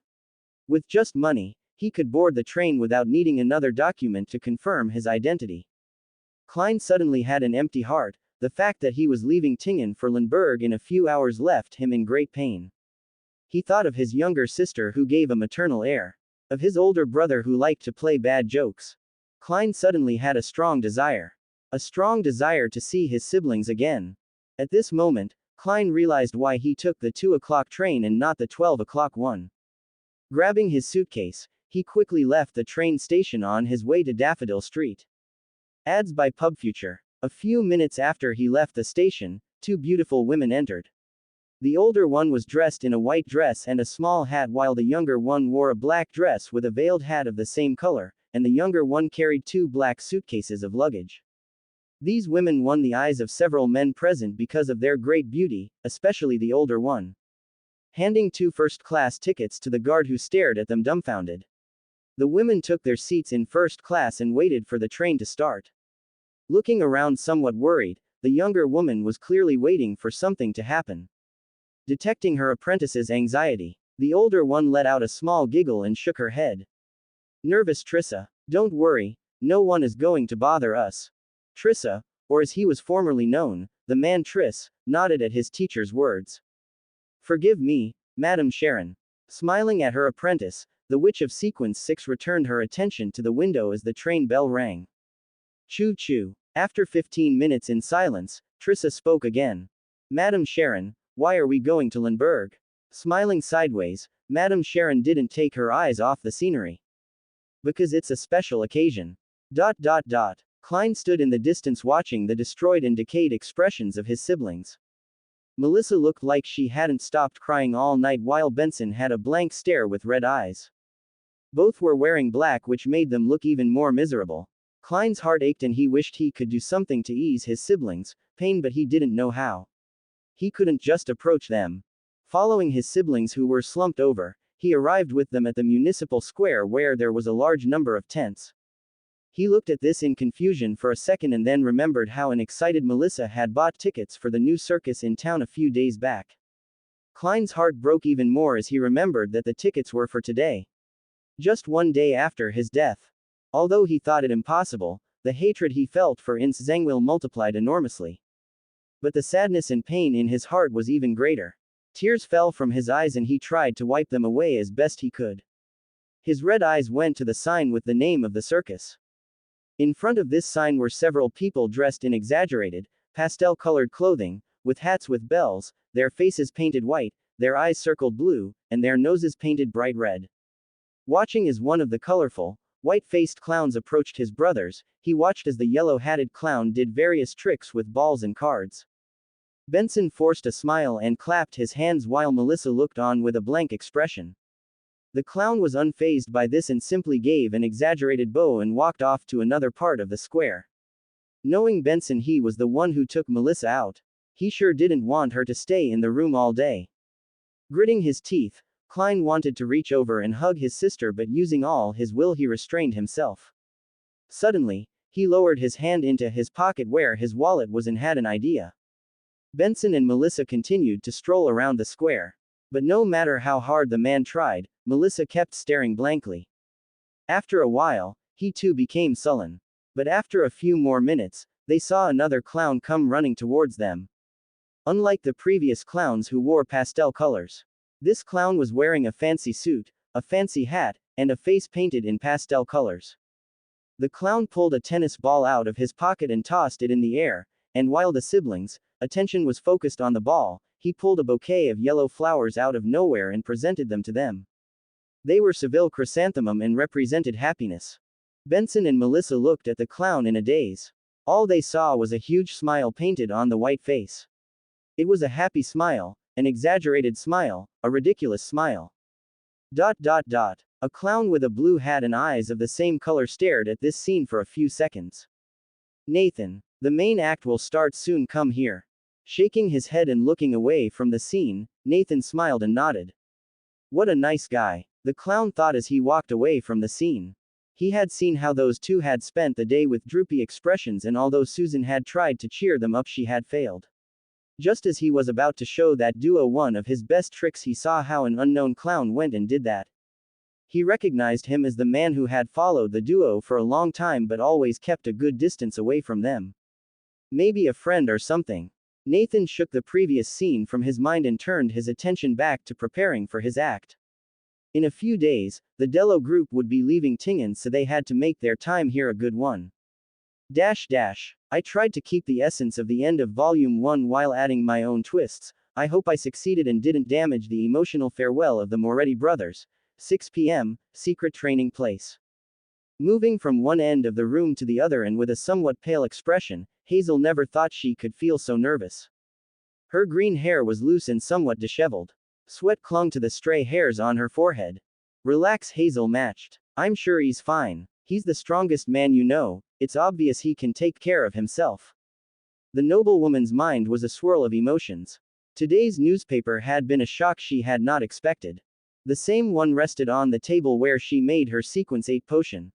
With just money, he could board the train without needing another document to confirm his identity. Klein suddenly had an empty heart. The fact that he was leaving Tingen for Lemberg in a few hours left him in great pain. He thought of his younger sister who gave a maternal air. Of his older brother who liked to play bad jokes. Klein suddenly had a strong desire. A strong desire to see his siblings again. At this moment, Klein realized why he took the 2 o'clock train and not the 12 o'clock one. Grabbing his suitcase, he quickly left the train station on his way to Daffodil Street. Ads by PubFuture. A few minutes after he left the station, 2 beautiful women entered. The older one was dressed in a white dress and a small hat while the younger one wore a black dress with a veiled hat of the same color, and the younger one carried 2 black suitcases of luggage. These women won the eyes of several men present because of their great beauty, especially the older one. Handing 2 first-class tickets to the guard who stared at them dumbfounded. The women took their seats in first class and waited for the train to start. Looking around somewhat worried, the younger woman was clearly waiting for something to happen. Detecting her apprentice's anxiety, the older one let out a small giggle and shook her head. Nervous Trissa. Don't worry, no one is going to bother us. Trissa, or as he was formerly known, the man Triss, nodded at his teacher's words. Forgive me, Madame Sharon. Smiling at her apprentice, the Witch of Sequence 6 returned her attention to the window as the train bell rang. Choo-choo. After 15 minutes in silence, Trissa spoke again. Madame Sharon, why are we going to Lemberg? Smiling sideways, Madame Sharon didn't take her eyes off the scenery. Because it's a special occasion. Klein stood in the distance watching the destroyed and decayed expressions of his siblings. Melissa looked like she hadn't stopped crying all night while Benson had a blank stare with red eyes. Both were wearing black, which made them look even more miserable. Klein's heart ached and he wished he could do something to ease his siblings' pain, but he didn't know how. He couldn't just approach them. Following his siblings who were slumped over, he arrived with them at the municipal square where there was a large number of tents. He looked at this in confusion for a second and then remembered how an excited Melissa had bought tickets for the new circus in town a few days back. Klein's heart broke even more as he remembered that the tickets were for today. Just one day after his death. Although he thought it impossible, the hatred he felt for Ince Zengwil multiplied enormously. But the sadness and pain in his heart was even greater. Tears fell from his eyes and he tried to wipe them away as best he could. His red eyes went to the sign with the name of the circus. In front of this sign were several people dressed in exaggerated, pastel-colored clothing, with hats with bells, their faces painted white, their eyes circled blue, and their noses painted bright red. Watching as one of the colorful, white-faced clowns approached his brothers, he watched as the yellow-hatted clown did various tricks with balls and cards. Benson forced a smile and clapped his hands while Melissa looked on with a blank expression. The clown was unfazed by this and simply gave an exaggerated bow and walked off to another part of the square. Knowing Benson, he was the one who took Melissa out. He sure didn't want her to stay in the room all day. Gritting his teeth, Klein wanted to reach over and hug his sister, but using all his will he restrained himself. Suddenly, he lowered his hand into his pocket where his wallet was and had an idea. Benson and Melissa continued to stroll around the square. But no matter how hard the man tried, Melissa kept staring blankly. After a while, he too became sullen. But after a few more minutes, they saw another clown come running towards them. Unlike the previous clowns who wore pastel colors, this clown was wearing a fancy suit, a fancy hat, and a face painted in pastel colors. The clown pulled a tennis ball out of his pocket and tossed it in the air, and while the siblings' attention was focused on the ball, he pulled a bouquet of yellow flowers out of nowhere and presented them to them. They were Seville chrysanthemum and represented happiness. Benson and Melissa looked at the clown in a daze. All they saw was a huge smile painted on the white face. It was a happy smile, an exaggerated smile, a ridiculous smile. A clown with a blue hat and eyes of the same color stared at this scene for a few seconds. Nathan, the main act will start soon, come here. Shaking his head and looking away from the scene, Nathan smiled and nodded. What a nice guy, the clown thought as he walked away from the scene. He had seen how those two had spent the day with droopy expressions, and although Susan had tried to cheer them up, she had failed. Just as he was about to show that duo one of his best tricks, he saw how an unknown clown went and did that. He recognized him as the man who had followed the duo for a long time but always kept a good distance away from them. Maybe a friend or something. Nathan shook the previous scene from his mind and turned his attention back to preparing for his act. In a few days, the Dello group would be leaving Tingen, so they had to make their time here a good one. I tried to keep the essence of the end of Volume 1 while adding my own twists. I hope I succeeded and didn't damage the emotional farewell of the Moretti brothers. 6 p.m., secret training place. Moving from one end of the room to the other and with a somewhat pale expression, Hazel never thought she could feel so nervous. Her green hair was loose and somewhat disheveled. Sweat clung to the stray hairs on her forehead. Relax, Hazel matched. I'm sure he's fine. He's the strongest man you know, it's obvious he can take care of himself. The noblewoman's mind was a swirl of emotions. Today's newspaper had been a shock she had not expected. The same one rested on the table where she made her Sequence 8 potion.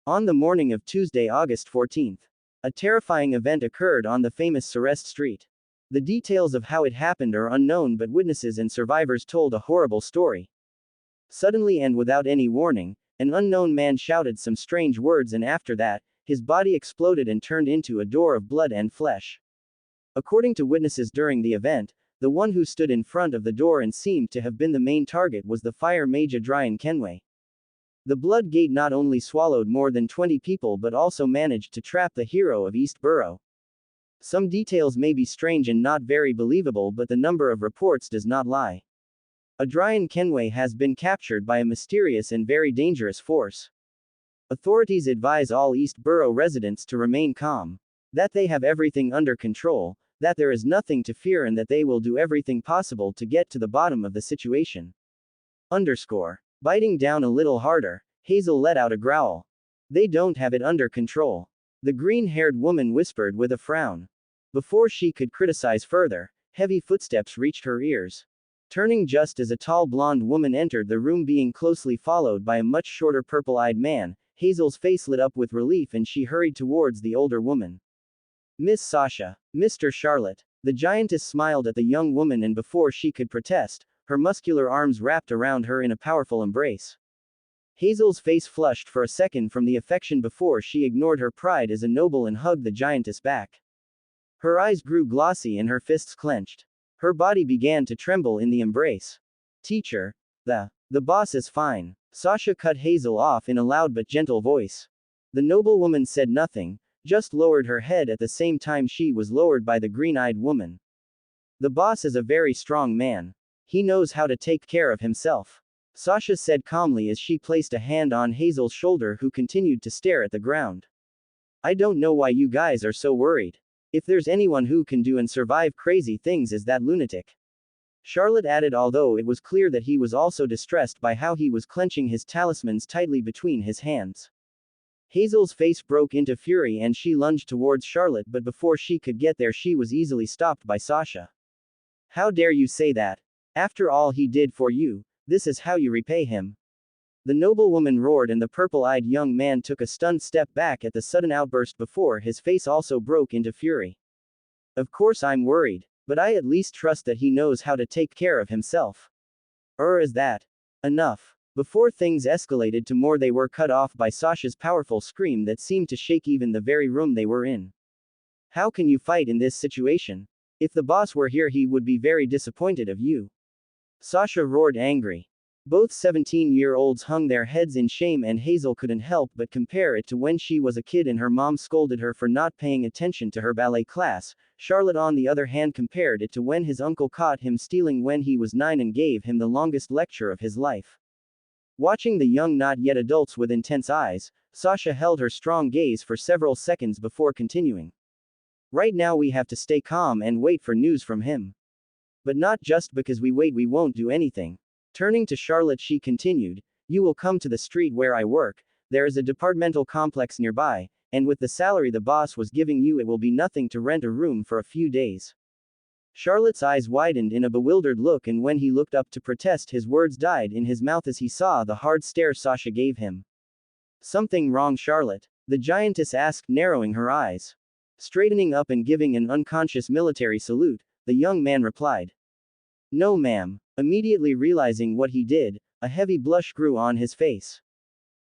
On the morning of Tuesday, August 14th, a terrifying event occurred on the famous Celeste Street. The details of how it happened are unknown, but witnesses and survivors told a horrible story. Suddenly and without any warning, an unknown man shouted some strange words, and after that, his body exploded and turned into a door of blood and flesh. According to witnesses during the event, the one who stood in front of the door and seemed to have been the main target was the fire mage Adrian Kenway. The Blood Gate not only swallowed more than 20 people but also managed to trap the hero of East Borough. Some details may be strange and not very believable, but the number of reports does not lie. Adrian Kenway has been captured by a mysterious and very dangerous force. Authorities advise all East Borough residents to remain calm. That they have everything under control, that there is nothing to fear, and that they will do everything possible to get to the bottom of the situation. Biting down a little harder, Hazel let out a growl. They don't have it under control. The green-haired woman whispered with a frown. Before she could criticize further, heavy footsteps reached her ears. Turning just as a tall blonde woman entered the room, being closely followed by a much shorter purple-eyed man, Hazel's face lit up with relief and she hurried towards the older woman. Miss Sasha. Mr. Charlotte. The giantess smiled at the young woman, and before she could protest, her muscular arms wrapped around her in a powerful embrace. Hazel's face flushed for a second from the affection before she ignored her pride as a noble and hugged the giantess back. Her eyes grew glossy and her fists clenched. Her body began to tremble in the embrace. Teacher. The boss is fine. Sasha cut Hazel off in a loud but gentle voice. The noblewoman said nothing, just lowered her head at the same time she was lowered by the green-eyed woman. The boss is a very strong man. He knows how to take care of himself, Sasha said calmly as she placed a hand on Hazel's shoulder, who continued to stare at the ground. I don't know why you guys are so worried. If there's anyone who can do and survive crazy things, is that lunatic. Charlotte added, although it was clear that he was also distressed by how he was clenching his talismans tightly between his hands. Hazel's face broke into fury and she lunged towards Charlotte, but before she could get there she was easily stopped by Sasha. How dare you say that? After all he did for you, this is how you repay him. The noblewoman roared and the purple-eyed young man took a stunned step back at the sudden outburst before his face also broke into fury. Of course I'm worried, but I at least trust that he knows how to take care of himself. Is that enough? Before things escalated to more, they were cut off by Sasha's powerful scream that seemed to shake even the very room they were in. How can you fight in this situation? If the boss were here he would be very disappointed of you. Sasha roared angry. Both 17-year-olds hung their heads in shame and Hazel couldn't help but compare it to when she was a kid and her mom scolded her for not paying attention to her ballet class. Charlotte on the other hand compared it to when his uncle caught him stealing when he was 9 and gave him the longest lecture of his life. Watching the young not yet adults with intense eyes, Sasha held her strong gaze for several seconds before continuing. Right now we have to stay calm and wait for news from him. But not just because we wait we won't do anything. Turning to Charlotte she continued, You will come to the street where I work, there is a departmental complex nearby, and with the salary the boss was giving you it will be nothing to rent a room for a few days. Charlotte's eyes widened in a bewildered look, and when he looked up to protest his words died in his mouth as he saw the hard stare Sasha gave him. Something wrong, Charlotte? The giantess asked, narrowing her eyes. Straightening up and giving an unconscious military salute, the young man replied. No, ma'am. Immediately realizing what he did, a heavy blush grew on his face.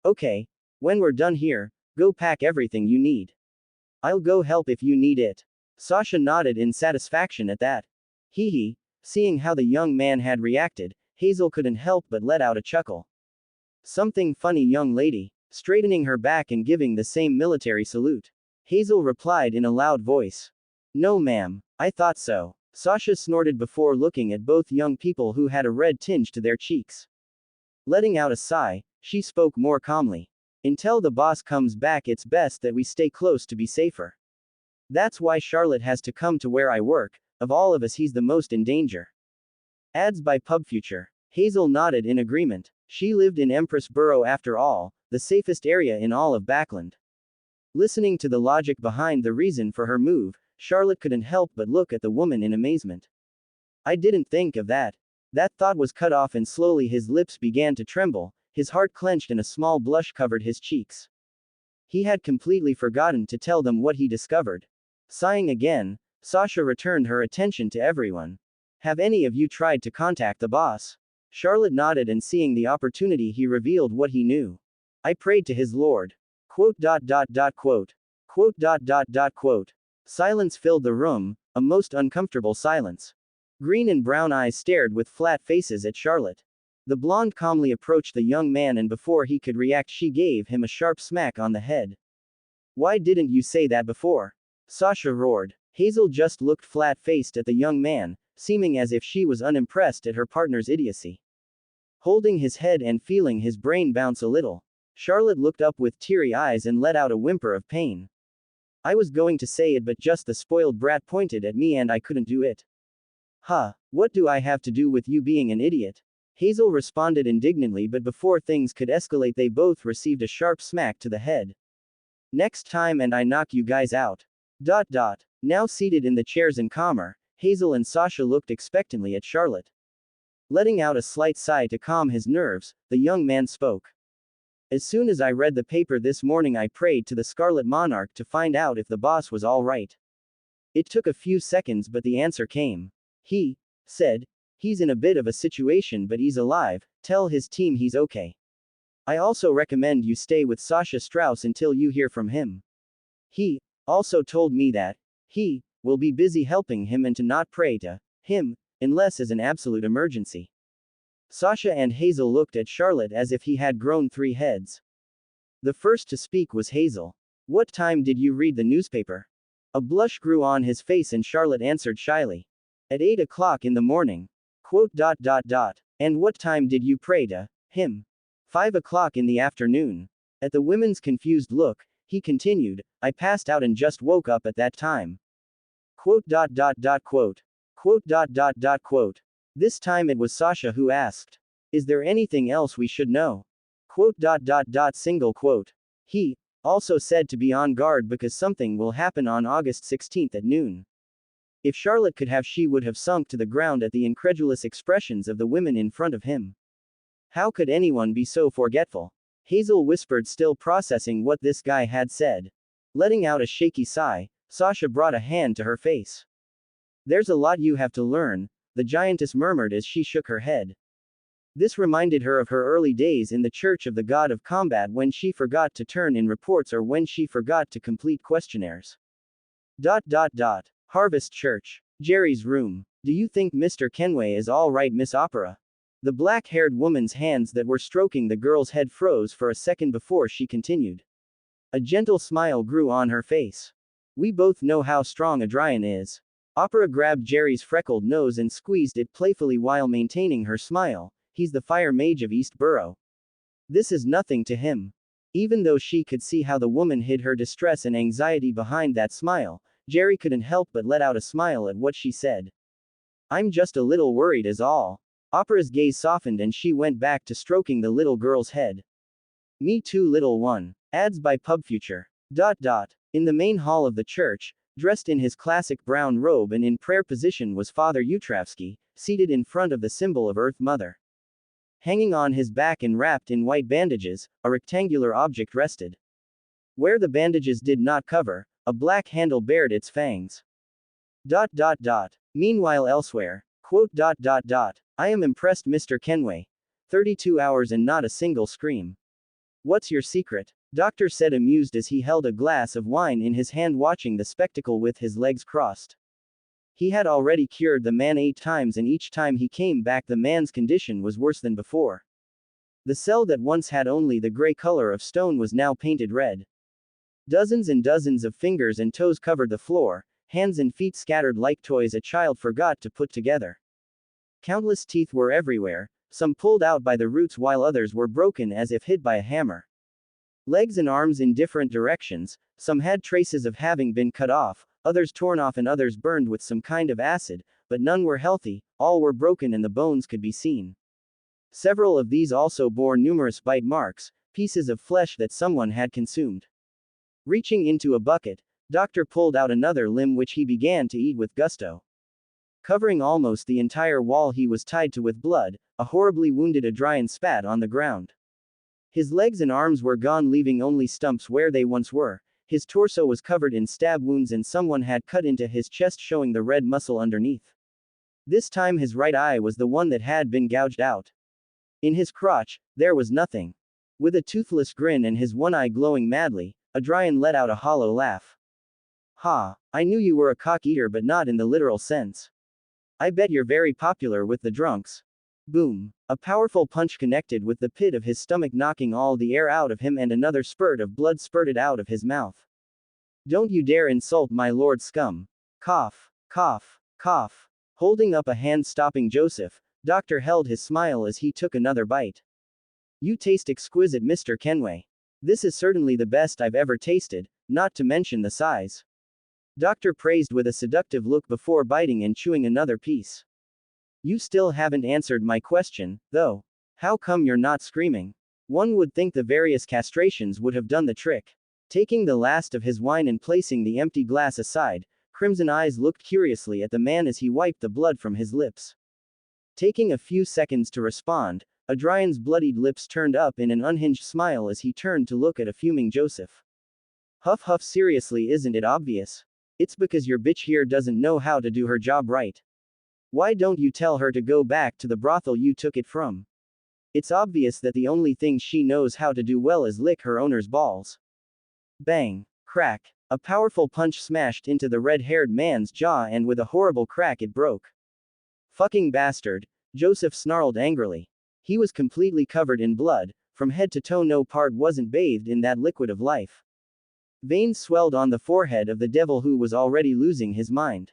Okay. When we're done here, go pack everything you need. I'll go help if you need it. Sasha nodded in satisfaction at that. Hee hee. Seeing how the young man had reacted, Hazel couldn't help but let out a chuckle. Something funny, young lady. Straightening her back and giving the same military salute. Hazel replied in a loud voice. No, ma'am. I thought so. Sasha snorted before looking at both young people who had a red tinge to their cheeks. Letting out a sigh, she spoke more calmly. Until the boss comes back it's best that we stay close to be safer. That's why Charlotte has to come to where I work, of all of us he's the most in danger. Ads by PubFuture. Hazel nodded in agreement. She lived in Empress Borough after all, the safest area in all of Backland. Listening to the logic behind the reason for her move, Charlotte couldn't help but look at the woman in amazement. I didn't think of that. That thought was cut off and slowly his lips began to tremble, his heart clenched and a small blush covered his cheeks. He had completely forgotten to tell them what he discovered. Sighing again, Sasha returned her attention to everyone. Have any of you tried to contact the boss? Charlotte nodded and seeing the opportunity he revealed what he knew. I prayed to his lord. Quote. Silence filled the room, a most uncomfortable silence. Green and brown eyes stared with flat faces at Charlotte. The blonde calmly approached the young man and before he could react she gave him a sharp smack on the head. Why didn't you say that before? Sasha roared. Hazel just looked flat-faced at the young man, seeming as if she was unimpressed at her partner's idiocy. Holding his head and feeling his brain bounce a little, Charlotte looked up with teary eyes and let out a whimper of pain. I was going to say it but just the spoiled brat pointed at me and I couldn't do it. Huh, what do I have to do with you being an idiot? Hazel responded indignantly but before things could escalate they both received a sharp smack to the head. Next time and I knock you guys out. Now seated in the chairs and calmer, Hazel and Sasha looked expectantly at Charlotte. Letting out a slight sigh to calm his nerves, the young man spoke. As soon as I read the paper this morning I prayed to the Scarlet Monarch to find out if the boss was all right. It took a few seconds but the answer came. He said, he's in a bit of a situation but he's alive, tell his team he's okay. I also recommend you stay with Sasha Strauss until you hear from him. He also told me that he will be busy helping him and to not pray to him, unless as an absolute emergency. Sasha and Hazel looked at Charlotte as if he had grown 3 heads. The first to speak was Hazel. What time did you read the newspaper? A blush grew on his face and Charlotte answered shyly. At 8 o'clock in the morning. Quote. And what time did you pray to him? 5 o'clock in the afternoon. At the women's confused look, he continued, I passed out and just woke up at that time. Quote. Quote. This time it was Sasha who asked. Is there anything else we should know? Quote. Single quote. He also said to be on guard because something will happen on August 16th at noon. If Charlotte could have she would have sunk to the ground at the incredulous expressions of the women in front of him. How could anyone be so forgetful? Hazel whispered, still processing what this guy had said. Letting out a shaky sigh, Sasha brought a hand to her face. There's a lot you have to learn, the giantess murmured as she shook her head. This reminded her of her early days in the Church of the God of Combat when she forgot to turn in reports or when she forgot to complete questionnaires. Harvest Church. Jerry's room. Do you think Mr. Kenway is all right, Miss Opera? The black-haired woman's hands that were stroking the girl's head froze for a second before she continued. A gentle smile grew on her face. We both know how strong Adrian is. Opera grabbed Jerry's freckled nose and squeezed it playfully while maintaining her smile. He's the fire mage of East Borough. This is nothing to him. Even though she could see how the woman hid her distress and anxiety behind that smile, Jerry couldn't help but let out a smile at what she said. I'm just a little worried is all. Opera's gaze softened and she went back to stroking the little girl's head. Me too, little one. Ads by PubFuture. In the main hall of the church, dressed in his classic brown robe and in prayer position was Father Utravsky, seated in front of the symbol of Earth Mother. Hanging on his back and wrapped in white bandages, a rectangular object rested. Where the bandages did not cover, a black handle bared its fangs. Meanwhile elsewhere, I am impressed, Mr. Kenway. 32 hours and not a single scream. What's your secret? Doctor said, amused as he held a glass of wine in his hand, watching the spectacle with his legs crossed. He had already cured the man 8 times, and each time he came back the man's condition was worse than before. The cell that once had only the gray color of stone was now painted red. Dozens and dozens of fingers and toes covered the floor, hands and feet scattered like toys a child forgot to put together. Countless teeth were everywhere, some pulled out by the roots while others were broken as if hit by a hammer. Legs and arms in different directions, some had traces of having been cut off, others torn off and others burned with some kind of acid, but none were healthy, all were broken and the bones could be seen. Several of these also bore numerous bite marks, pieces of flesh that someone had consumed. Reaching into a bucket, Doctor pulled out another limb which he began to eat with gusto. Covering almost the entire wall he was tied to with blood, a horribly wounded Adrian spat on the ground. His legs and arms were gone, leaving only stumps where they once were. His torso was covered in stab wounds and someone had cut into his chest, showing the red muscle underneath. This time his right eye was the one that had been gouged out. In his crotch, there was nothing. With a toothless grin and his one eye glowing madly, Adrian let out a hollow laugh. Ha, I knew you were a cock-eater, but not in the literal sense. I bet you're very popular with the drunks. Boom. A powerful punch connected with the pit of his stomach, knocking all the air out of him, and another spurt of blood spurted out of his mouth. Don't you dare insult my lord, scum. Cough, cough, cough. Holding up a hand stopping Joseph, Doctor held his smile as he took another bite. You taste exquisite, Mr. Kenway. This is certainly the best I've ever tasted, not to mention the size. Doctor praised with a seductive look before biting and chewing another piece. You still haven't answered my question, though. How come you're not screaming? One would think the various castrations would have done the trick. Taking the last of his wine and placing the empty glass aside, Crimson Eyes looked curiously at the man as he wiped the blood from his lips. Taking a few seconds to respond, Adrian's bloodied lips turned up in an unhinged smile as he turned to look at a fuming Joseph. Huff huff, seriously, isn't it obvious? It's because your bitch here doesn't know how to do her job right. Why don't you tell her to go back to the brothel you took it from? It's obvious that the only thing she knows how to do well is lick her owner's balls. Bang. Crack. A powerful punch smashed into the red-haired man's jaw, and with a horrible crack it broke. Fucking bastard, Joseph snarled angrily. He was completely covered in blood, from head to toe no part wasn't bathed in that liquid of life. Veins swelled on the forehead of the devil, who was already losing his mind.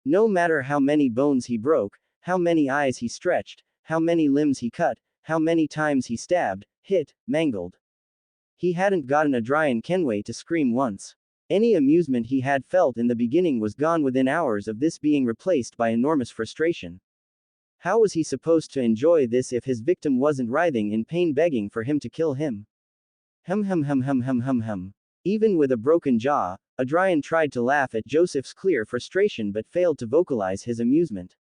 No matter how many bones he broke, how many eyes he stretched, how many limbs he cut, how many times he stabbed, hit, mangled, he hadn't gotten Adrian Kenway to scream once. Any amusement he had felt in the beginning was gone within hours of this being replaced by enormous frustration. How was he supposed to enjoy this if his victim wasn't writhing in pain begging for him to kill him? Hum. Even with a broken jaw, Adrian tried to laugh at Joseph's clear frustration but failed to vocalize his amusement.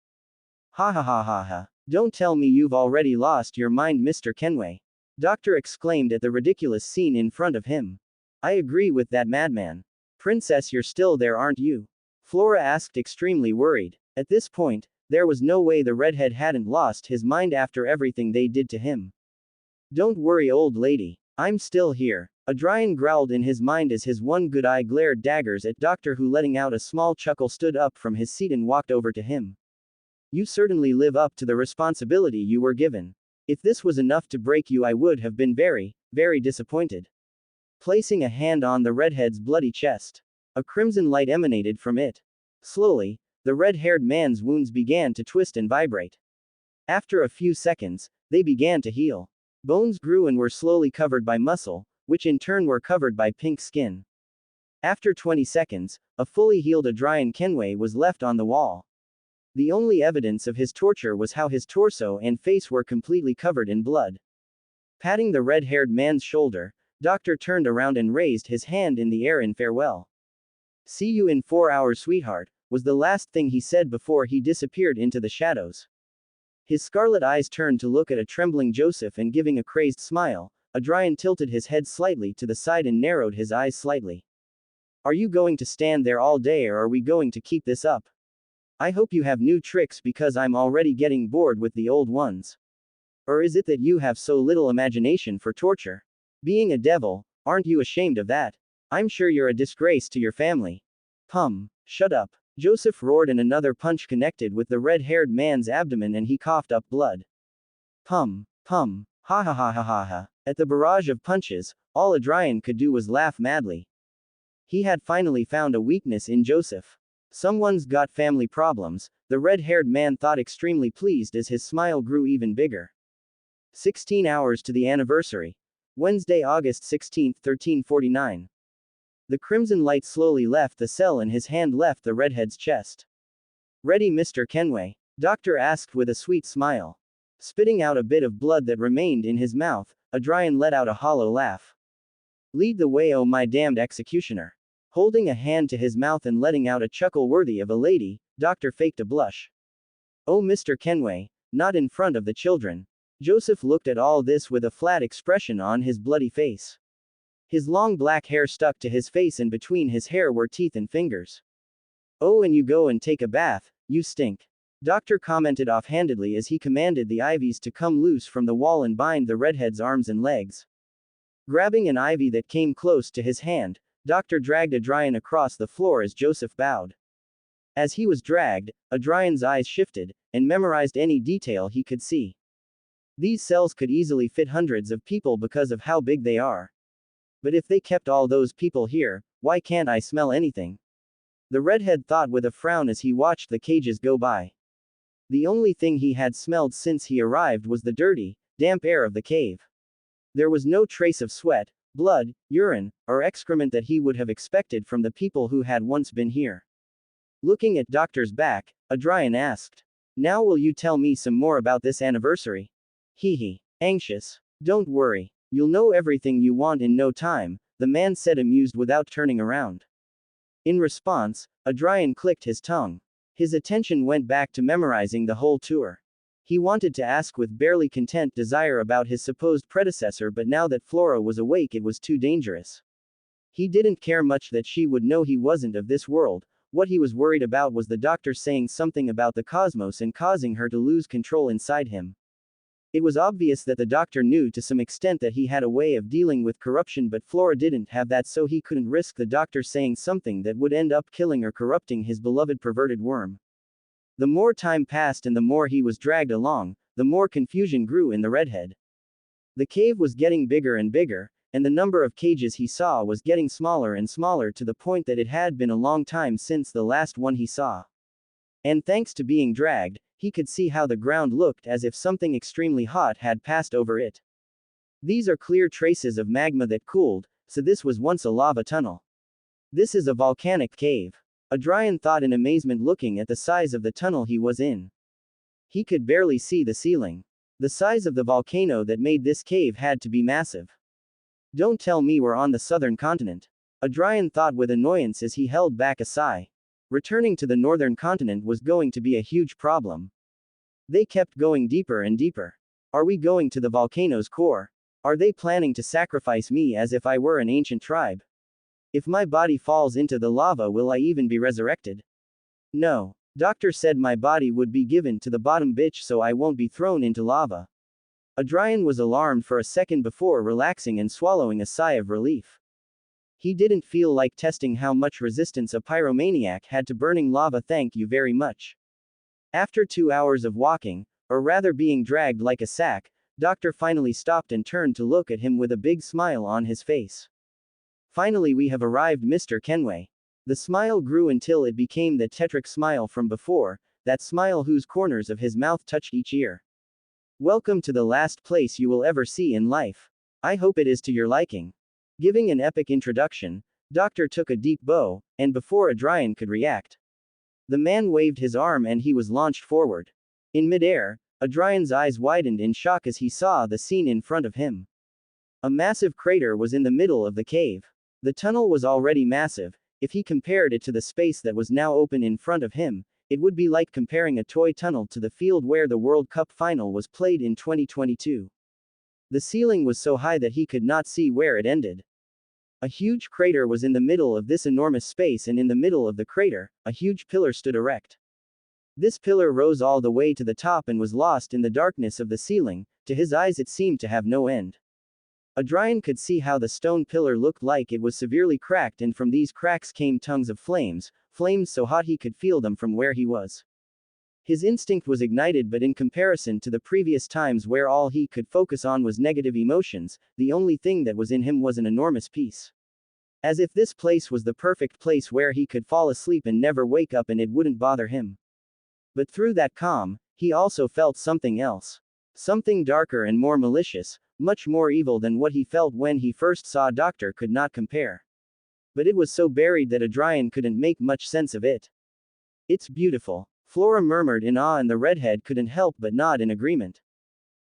Ha. Don't tell me you've already lost your mind, Mr. Kenway. Doctor exclaimed at the ridiculous scene in front of him. I agree with that madman. Princess, you're still there, aren't you? Flora asked, extremely worried. At this point, there was no way the redhead hadn't lost his mind after everything they did to him. Don't worry, old lady. I'm still here. Adrian growled in his mind as his one good eye glared daggers at Doctor, who, letting out a small chuckle, stood up from his seat and walked over to him. You certainly live up to the responsibility you were given. If this was enough to break you, I would have been very, very disappointed. Placing a hand on the redhead's bloody chest, a crimson light emanated from it. Slowly, the red-haired man's wounds began to twist and vibrate. After a few seconds, they began to heal. Bones grew and were slowly covered by muscle, which in turn were covered by pink skin. After 20 seconds, a fully healed Adrian Kenway was left on the wall. The only evidence of his torture was how his torso and face were completely covered in blood. Patting the red-haired man's shoulder, Doctor turned around and raised his hand in the air in farewell. "See you in 4 hours, sweetheart," was the last thing he said before he disappeared into the shadows. His scarlet eyes turned to look at a trembling Joseph, and giving a crazed smile, Adrian tilted his head slightly to the side and narrowed his eyes slightly. "Are you going to stand there all day, or are we going to keep this up? I hope you have new tricks, because I'm already getting bored with the old ones. Or is it that you have so little imagination for torture? Being a devil, aren't you ashamed of that? I'm sure you're a disgrace to your family." Shut up. Joseph roared, and another punch connected with the red-haired man's abdomen and he coughed up blood. Ha ha ha ha ha ha. At the barrage of punches, all Adrian could do was laugh madly. He had finally found a weakness in Joseph. Someone's got family problems, the red-haired man thought, extremely pleased as his smile grew even bigger. 16 hours to the anniversary. Wednesday, August 16, 1349. The crimson light slowly left the cell and his hand left the redhead's chest. "Ready, Mr. Kenway?" Doctor asked with a sweet smile. Spitting out a bit of blood that remained in his mouth, Adrian let out a hollow laugh. "Lead the way, oh my damned executioner." Holding a hand to his mouth and letting out a chuckle worthy of a lady, Doctor faked a blush. "Oh, Mr. Kenway, not in front of the children." Joseph looked at all this with a flat expression on his bloody face. His long black hair stuck to his face, and between his hair were teeth and fingers. "Oh, and you go and take a bath, you stink." Doctor commented offhandedly as he commanded the ivies to come loose from the wall and bind the redhead's arms and legs. Grabbing an ivy that came close to his hand, Doctor dragged Adrian across the floor as Joseph bowed. As he was dragged, Adrian's eyes shifted, and memorized any detail he could see. These cells could easily fit hundreds of people because of how big they are. But if they kept all those people here, why can't I smell anything? The redhead thought with a frown as he watched the cages go by. The only thing he had smelled since he arrived was the dirty, damp air of the cave. There was no trace of sweat, blood, urine, or excrement that he would have expected from the people who had once been here. Looking at Doctor's back, Adrian asked, "Now will you tell me some more about this anniversary?" Hee. Anxious. "Don't worry. You'll know everything you want in no time," the man said, amused without turning around. In response, Adrian clicked his tongue. His attention went back to memorizing the whole tour. He wanted to ask with barely content desire about his supposed predecessor, but now that Flora was awake it was too dangerous. He didn't care much that she would know he wasn't of this world. What he was worried about was the doctor saying something about the cosmos and causing her to lose control inside him. It was obvious that the doctor knew to some extent that he had a way of dealing with corruption, but Flora didn't have that, so he couldn't risk the doctor saying something that would end up killing or corrupting his beloved perverted worm. The more time passed and the more he was dragged along, the more confusion grew in the redhead. The cave was getting bigger and bigger, and the number of cages he saw was getting smaller and smaller, to the point that it had been a long time since the last one he saw. And thanks to being dragged, he could see how the ground looked as if something extremely hot had passed over it. These are clear traces of magma that cooled, so this was once a lava tunnel. This is a volcanic cave. Adrian thought in amazement, looking at the size of the tunnel he was in. He could barely see the ceiling. The size of the volcano that made this cave had to be massive. Don't tell me we're on the southern continent. Adrian thought with annoyance as he held back a sigh. Returning to the northern continent was going to be a huge problem. They kept going deeper and deeper. Are we going to the volcano's core? Are they planning to sacrifice me as if I were an ancient tribe? If my body falls into the lava, will I even be resurrected? No. Doctor said my body would be given to the bottom bitch, so I won't be thrown into lava. Adrian was alarmed for a second before relaxing and swallowing a sigh of relief. He didn't feel like testing how much resistance a pyromaniac had to burning lava. Thank you very much. After 2 hours of walking, or rather being dragged like a sack, Doctor finally stopped and turned to look at him with a big smile on his face. Finally, we have arrived, Mr. Kenway. The smile grew until it became the tetric smile from before, that smile whose corners of his mouth touched each ear. Welcome to the last place you will ever see in life. I hope it is to your liking. Giving an epic introduction, Doctor took a deep bow, and before Adrian could react, The man waved his arm and he was launched forward. In midair, Adrian's eyes widened in shock as he saw the scene in front of him. A massive crater was in the middle of the cave. The tunnel was already massive. If he compared it to the space that was now open in front of him, it would be like comparing a toy tunnel to the field where the World Cup final was played in 2022. The ceiling was so high that he could not see where it ended. A huge crater was in the middle of this enormous space, and in the middle of the crater, a huge pillar stood erect. This pillar rose all the way to the top and was lost in the darkness of the ceiling. To his eyes it seemed to have no end. Adrian could see how the stone pillar looked like it was severely cracked, and from these cracks came tongues of flames so hot he could feel them from where he was. His instinct was ignited, but in comparison to the previous times where all he could focus on was negative emotions, the only thing that was in him was an enormous peace. As if this place was the perfect place where he could fall asleep and never wake up and it wouldn't bother him. But through that calm, he also felt something else. Something darker and more malicious, much more evil than what he felt when he first saw Doctor could not compare. But it was so buried that Adrian couldn't make much sense of it. "It's beautiful," Flora murmured in awe, and the redhead couldn't help but nod in agreement.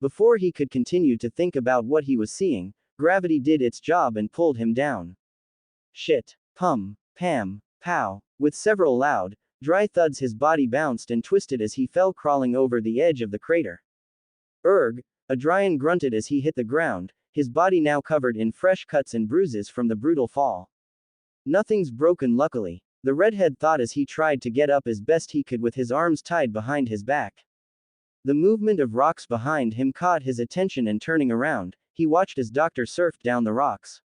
Before he could continue to think about what he was seeing, gravity did its job and pulled him down. Shit. Pum. Pam. Pow. With several loud, dry thuds, his body bounced and twisted as he fell, crawling over the edge of the crater. "Erg," Adrian grunted as he hit the ground, his body now covered in fresh cuts and bruises from the brutal fall. "Nothing's broken, luckily," the redhead thought as he tried to get up as best he could with his arms tied behind his back. The movement of rocks behind him caught his attention, and turning around, he watched as Doctor surfed down the rocks.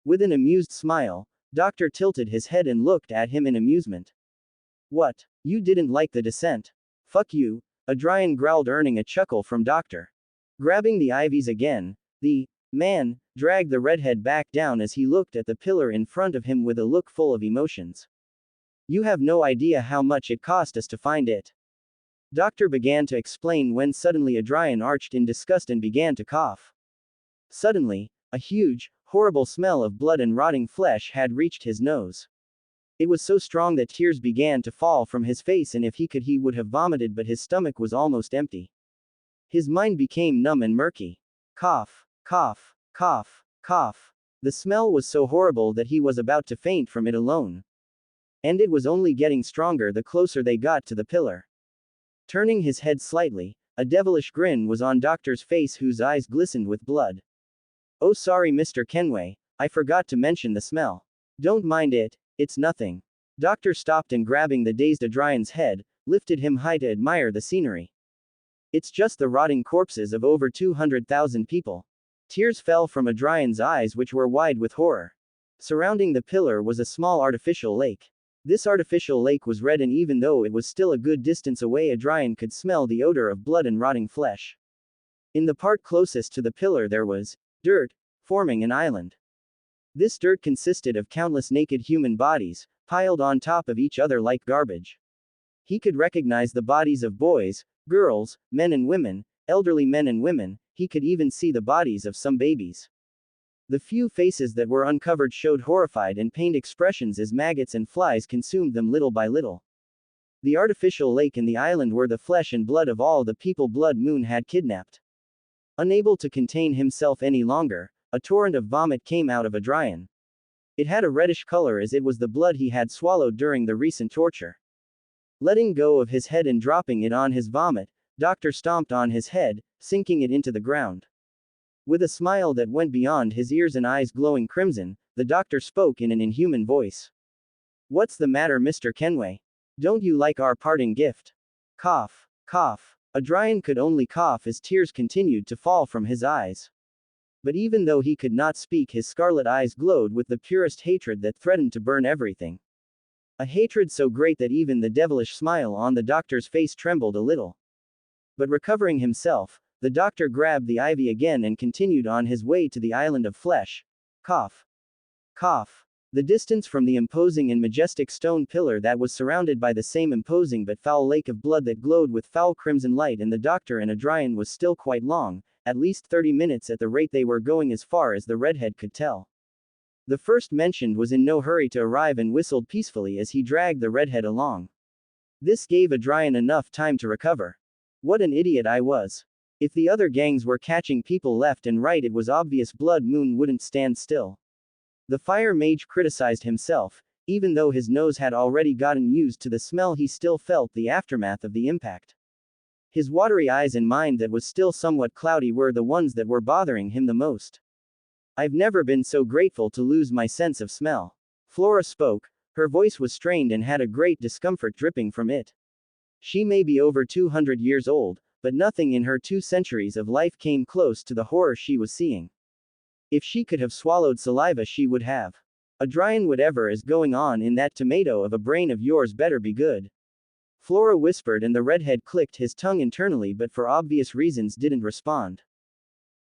With an amused smile, Doctor tilted his head and looked at him in amusement. "What? You didn't like the descent? Fuck you," Adrian growled, earning a chuckle from Doctor. Grabbing the ivies again, the man dragged the redhead back down as he looked at the pillar in front of him with a look full of emotions. "You have no idea how much it cost us to find it." Doctor began to explain when suddenly Adrian arched in disgust and began to cough. Suddenly, a huge, horrible smell of blood and rotting flesh had reached his nose. It was so strong that tears began to fall from his face, and if he could he would have vomited, but his stomach was almost empty. His mind became numb and murky. Cough, cough, cough, cough. The smell was so horrible that he was about to faint from it alone. And it was only getting stronger the closer they got to the pillar. Turning his head slightly, a devilish grin was on Doctor's face, whose eyes glistened with blood. "Oh, sorry, Mr. Kenway, I forgot to mention the smell. Don't mind it, it's nothing." Doctor stopped and, grabbing the dazed Adrian's head, lifted him high to admire the scenery. "It's just the rotting corpses of over 200,000 people." Tears fell from Adrian's eyes, which were wide with horror. Surrounding the pillar was a small artificial lake. This artificial lake was red, and even though it was still a good distance away, Adrian could smell the odor of blood and rotting flesh. In the part closest to the pillar there was dirt, forming an island. This dirt consisted of countless naked human bodies, piled on top of each other like garbage. He could recognize the bodies of boys, girls, men and women, elderly men and women. He could even see the bodies of some babies. The few faces that were uncovered showed horrified and pained expressions as maggots and flies consumed them little by little. The artificial lake and the island were the flesh and blood of all the people Blood Moon had kidnapped. Unable to contain himself any longer, a torrent of vomit came out of Adrian. It had a reddish color, as it was the blood he had swallowed during the recent torture. Letting go of his head and dropping it on his vomit, Doctor stomped on his head, sinking it into the ground. With a smile that went beyond his ears and eyes glowing crimson, the doctor spoke in an inhuman voice. "What's the matter, Mr. Kenway? Don't you like our parting gift?" Cough, cough. Adrian could only cough as tears continued to fall from his eyes. But even though he could not speak, his scarlet eyes glowed with the purest hatred that threatened to burn everything. A hatred so great that even the devilish smile on the doctor's face trembled a little. But recovering himself, the doctor grabbed the ivy again and continued on his way to the island of flesh. Cough. Cough. The distance from the imposing and majestic stone pillar that was surrounded by the same imposing but foul lake of blood that glowed with foul crimson light and the doctor and Adrian was still quite long, at least 30 minutes at the rate they were going, as far as the redhead could tell. The first mentioned was in no hurry to arrive and whistled peacefully as he dragged the redhead along. This gave Adrian enough time to recover. What an idiot I was. If the other gangs were catching people left and right, it was obvious Blood Moon wouldn't stand still. The fire mage criticized himself. Even though his nose had already gotten used to the smell, he still felt the aftermath of the impact. His watery eyes and mind that was still somewhat cloudy were the ones that were bothering him the most. I've never been so grateful to lose my sense of smell. Flora spoke. Her voice was strained and had a great discomfort dripping from it. She may be over 200 years old, but nothing in her 2 centuries of life came close to the horror she was seeing. If she could have swallowed saliva, she would have. Adrian, whatever is going on in that tomato of a brain of yours better be good. Flora whispered, and the redhead clicked his tongue internally but for obvious reasons didn't respond.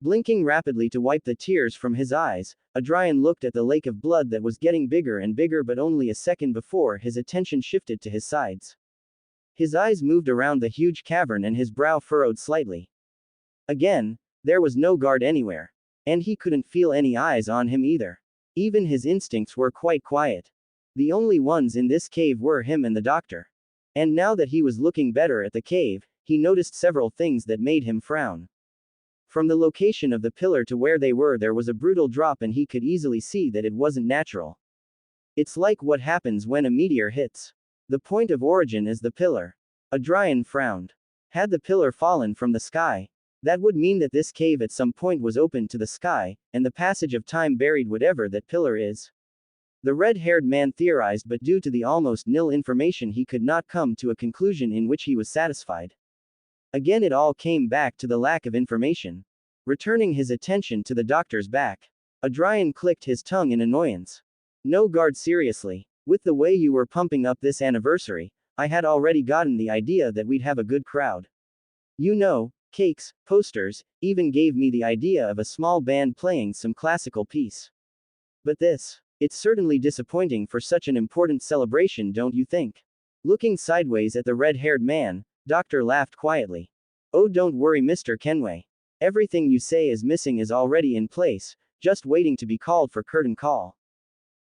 Blinking rapidly to wipe the tears from his eyes, Adrian looked at the lake of blood that was getting bigger and bigger, but only a second before his attention shifted to his sides. His eyes moved around the huge cavern and his brow furrowed slightly. Again, there was no guard anywhere. And he couldn't feel any eyes on him either. Even his instincts were quite quiet. The only ones in this cave were him and the doctor. And now that he was looking better at the cave, he noticed several things that made him frown. From the location of the pillar to where they were, there was a brutal drop, and he could easily see that it wasn't natural. It's like what happens when a meteor hits. The point of origin is the pillar. Adrian frowned. Had the pillar fallen from the sky, that would mean that this cave at some point was open to the sky, and the passage of time buried whatever that pillar is. The red-haired man theorized, but due to the almost nil information he could not come to a conclusion in which he was satisfied. Again it all came back to the lack of information. Returning his attention to the doctor's back, Adrian clicked his tongue in annoyance. No guard, seriously. With the way you were pumping up this anniversary, I had already gotten the idea that we'd have a good crowd. You know, cakes, posters, even gave me the idea of a small band playing some classical piece. But this, it's certainly disappointing for such an important celebration, don't you think? Looking sideways at the red-haired man, Doctor laughed quietly. Oh, don't worry, Mr. Kenway. Everything you say is missing is already in place, just waiting to be called for curtain call.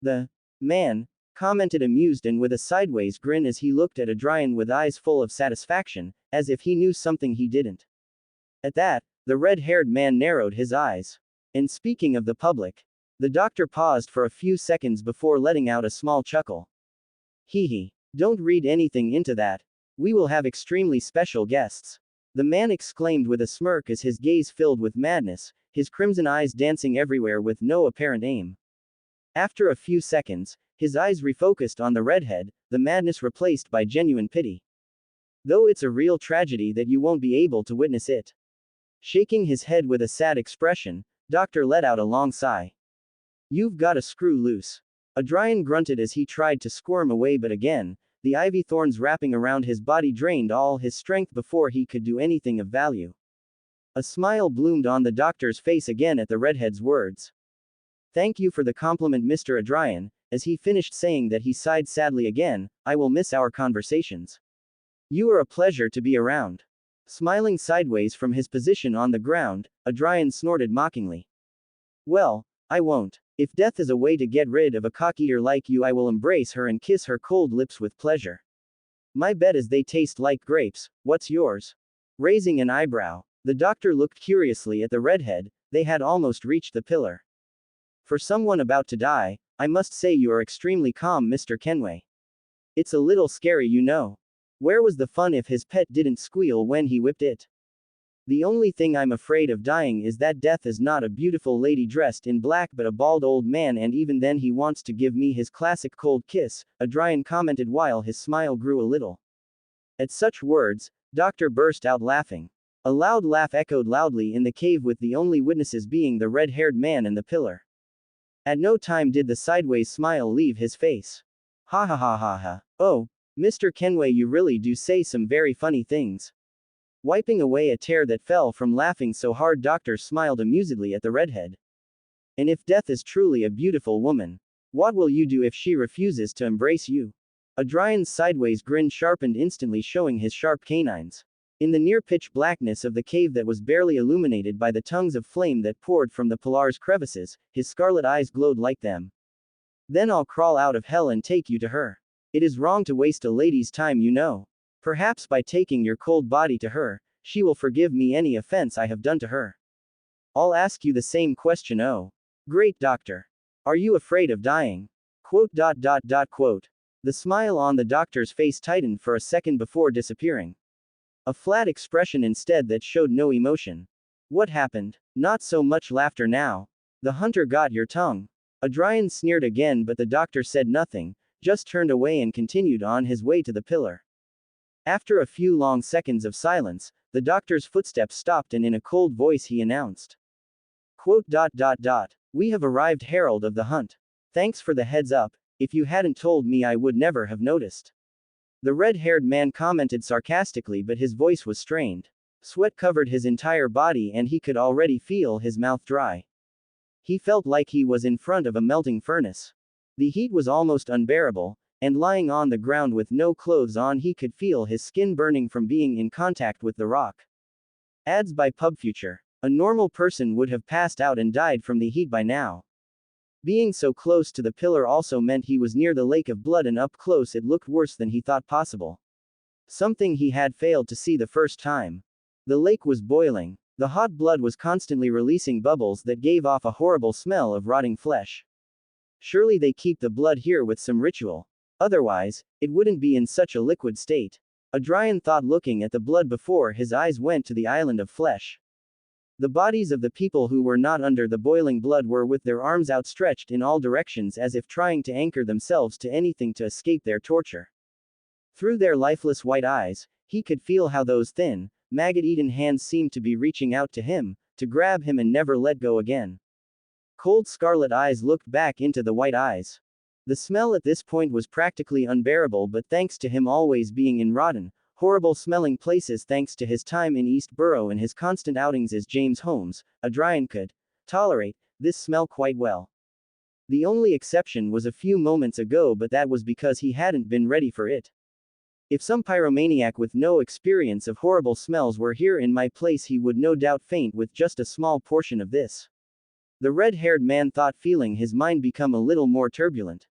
The man commented, amused and with a sideways grin as he looked at Adrian with eyes full of satisfaction, as if he knew something he didn't. At that, the red-haired man narrowed his eyes. And speaking of the public, the doctor paused for a few seconds before letting out a small chuckle. Hee hee. Don't read anything into that. We will have extremely special guests. The man exclaimed with a smirk as his gaze filled with madness, his crimson eyes dancing everywhere with no apparent aim. After a few seconds, his eyes refocused on the redhead, the madness replaced by genuine pity. Though it's a real tragedy that you won't be able to witness it. Shaking his head with a sad expression, Doctor let out a long sigh. You've got a screw loose. Adrian grunted as he tried to squirm away, but again, the ivy thorns wrapping around his body drained all his strength before he could do anything of value. A smile bloomed on the doctor's face again at the redhead's words. Thank you for the compliment, Mr. Adrian. As he finished saying that, he sighed sadly again. I will miss our conversations. You are a pleasure to be around. Smiling sideways from his position on the ground, Adrian snorted mockingly. Well, I won't. If death is a way to get rid of a cock-eater like you, I will embrace her and kiss her cold lips with pleasure. My bet is they taste like grapes. What's yours? Raising an eyebrow, the doctor looked curiously at the redhead. They had almost reached the pillar. For someone about to die, I must say you are extremely calm, Mr. Kenway. It's a little scary, you know. Where was the fun if his pet didn't squeal when he whipped it? The only thing I'm afraid of dying is that death is not a beautiful lady dressed in black but a bald old man, and even then he wants to give me his classic cold kiss, Adrian commented while his smile grew a little. At such words, Doctor burst out laughing. A loud laugh echoed loudly in the cave, with the only witnesses being the red-haired man and the pillar. At no time did the sideways smile leave his face. Ha ha ha ha ha. Oh, Mr. Kenway, you really do say some very funny things. Wiping away a tear that fell from laughing so hard, Doctor smiled amusedly at the redhead. And if death is truly a beautiful woman, what will you do if she refuses to embrace you? Adrian's sideways grin sharpened instantly, showing his sharp canines. In the near-pitch blackness of the cave that was barely illuminated by the tongues of flame that poured from the pillar's crevices, his scarlet eyes glowed like them. Then I'll crawl out of hell and take you to her. It is wrong to waste a lady's time, you know. Perhaps by taking your cold body to her, she will forgive me any offense I have done to her. I'll ask you the same question, oh. Great doctor. Are you afraid of dying? Quote. The smile on the doctor's face tightened for a second before disappearing. A flat expression instead that showed no emotion. What happened? Not so much laughter now. The hunter got your tongue. Adrian sneered again, but the doctor said nothing, just turned away and continued on his way to the pillar. After a few long seconds of silence, the doctor's footsteps stopped and in a cold voice he announced. Quote. We have arrived, herald of the hunt. Thanks for the heads up, if you hadn't told me I would never have noticed. The red-haired man commented sarcastically, but his voice was strained. Sweat covered his entire body and he could already feel his mouth dry. He felt like he was in front of a melting furnace. The heat was almost unbearable, and lying on the ground with no clothes on he could feel his skin burning from being in contact with the rock. Ads by PubFuture. A normal person would have passed out and died from the heat by now. Being so close to the pillar also meant he was near the lake of blood, and up close it looked worse than he thought possible. Something he had failed to see the first time. The lake was boiling. The hot blood was constantly releasing bubbles that gave off a horrible smell of rotting flesh. Surely they keep the blood here with some ritual. Otherwise, it wouldn't be in such a liquid state. Adrian thought, looking at the blood before his eyes went to the island of flesh. The bodies of the people who were not under the boiling blood were with their arms outstretched in all directions as if trying to anchor themselves to anything to escape their torture. Through their lifeless white eyes, he could feel how those thin, maggot-eaten hands seemed to be reaching out to him, to grab him and never let go again. Cold scarlet eyes looked back into the white eyes. The smell at this point was practically unbearable, but thanks to him always being in rotten, horrible-smelling places, thanks to his time in East Borough and his constant outings as James Holmes, Adrian could tolerate this smell quite well. The only exception was a few moments ago, but that was because he hadn't been ready for it. If some pyromaniac with no experience of horrible smells were here in my place, he would no doubt faint with just a small portion of this. The red-haired man thought, feeling his mind become a little more turbulent.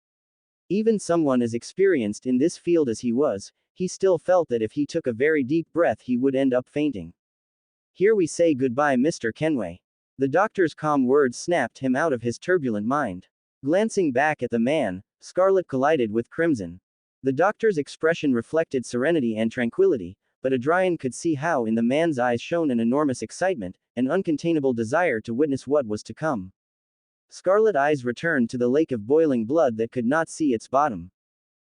Even someone as experienced in this field as he was, he still felt that if he took a very deep breath he would end up fainting. Here we say goodbye, Mr. Kenway. The doctor's calm words snapped him out of his turbulent mind. Glancing back at the man, scarlet collided with crimson. The doctor's expression reflected serenity and tranquility, but Adrian could see how in the man's eyes shone an enormous excitement, an uncontainable desire to witness what was to come. Scarlet eyes returned to the lake of boiling blood that could not see its bottom.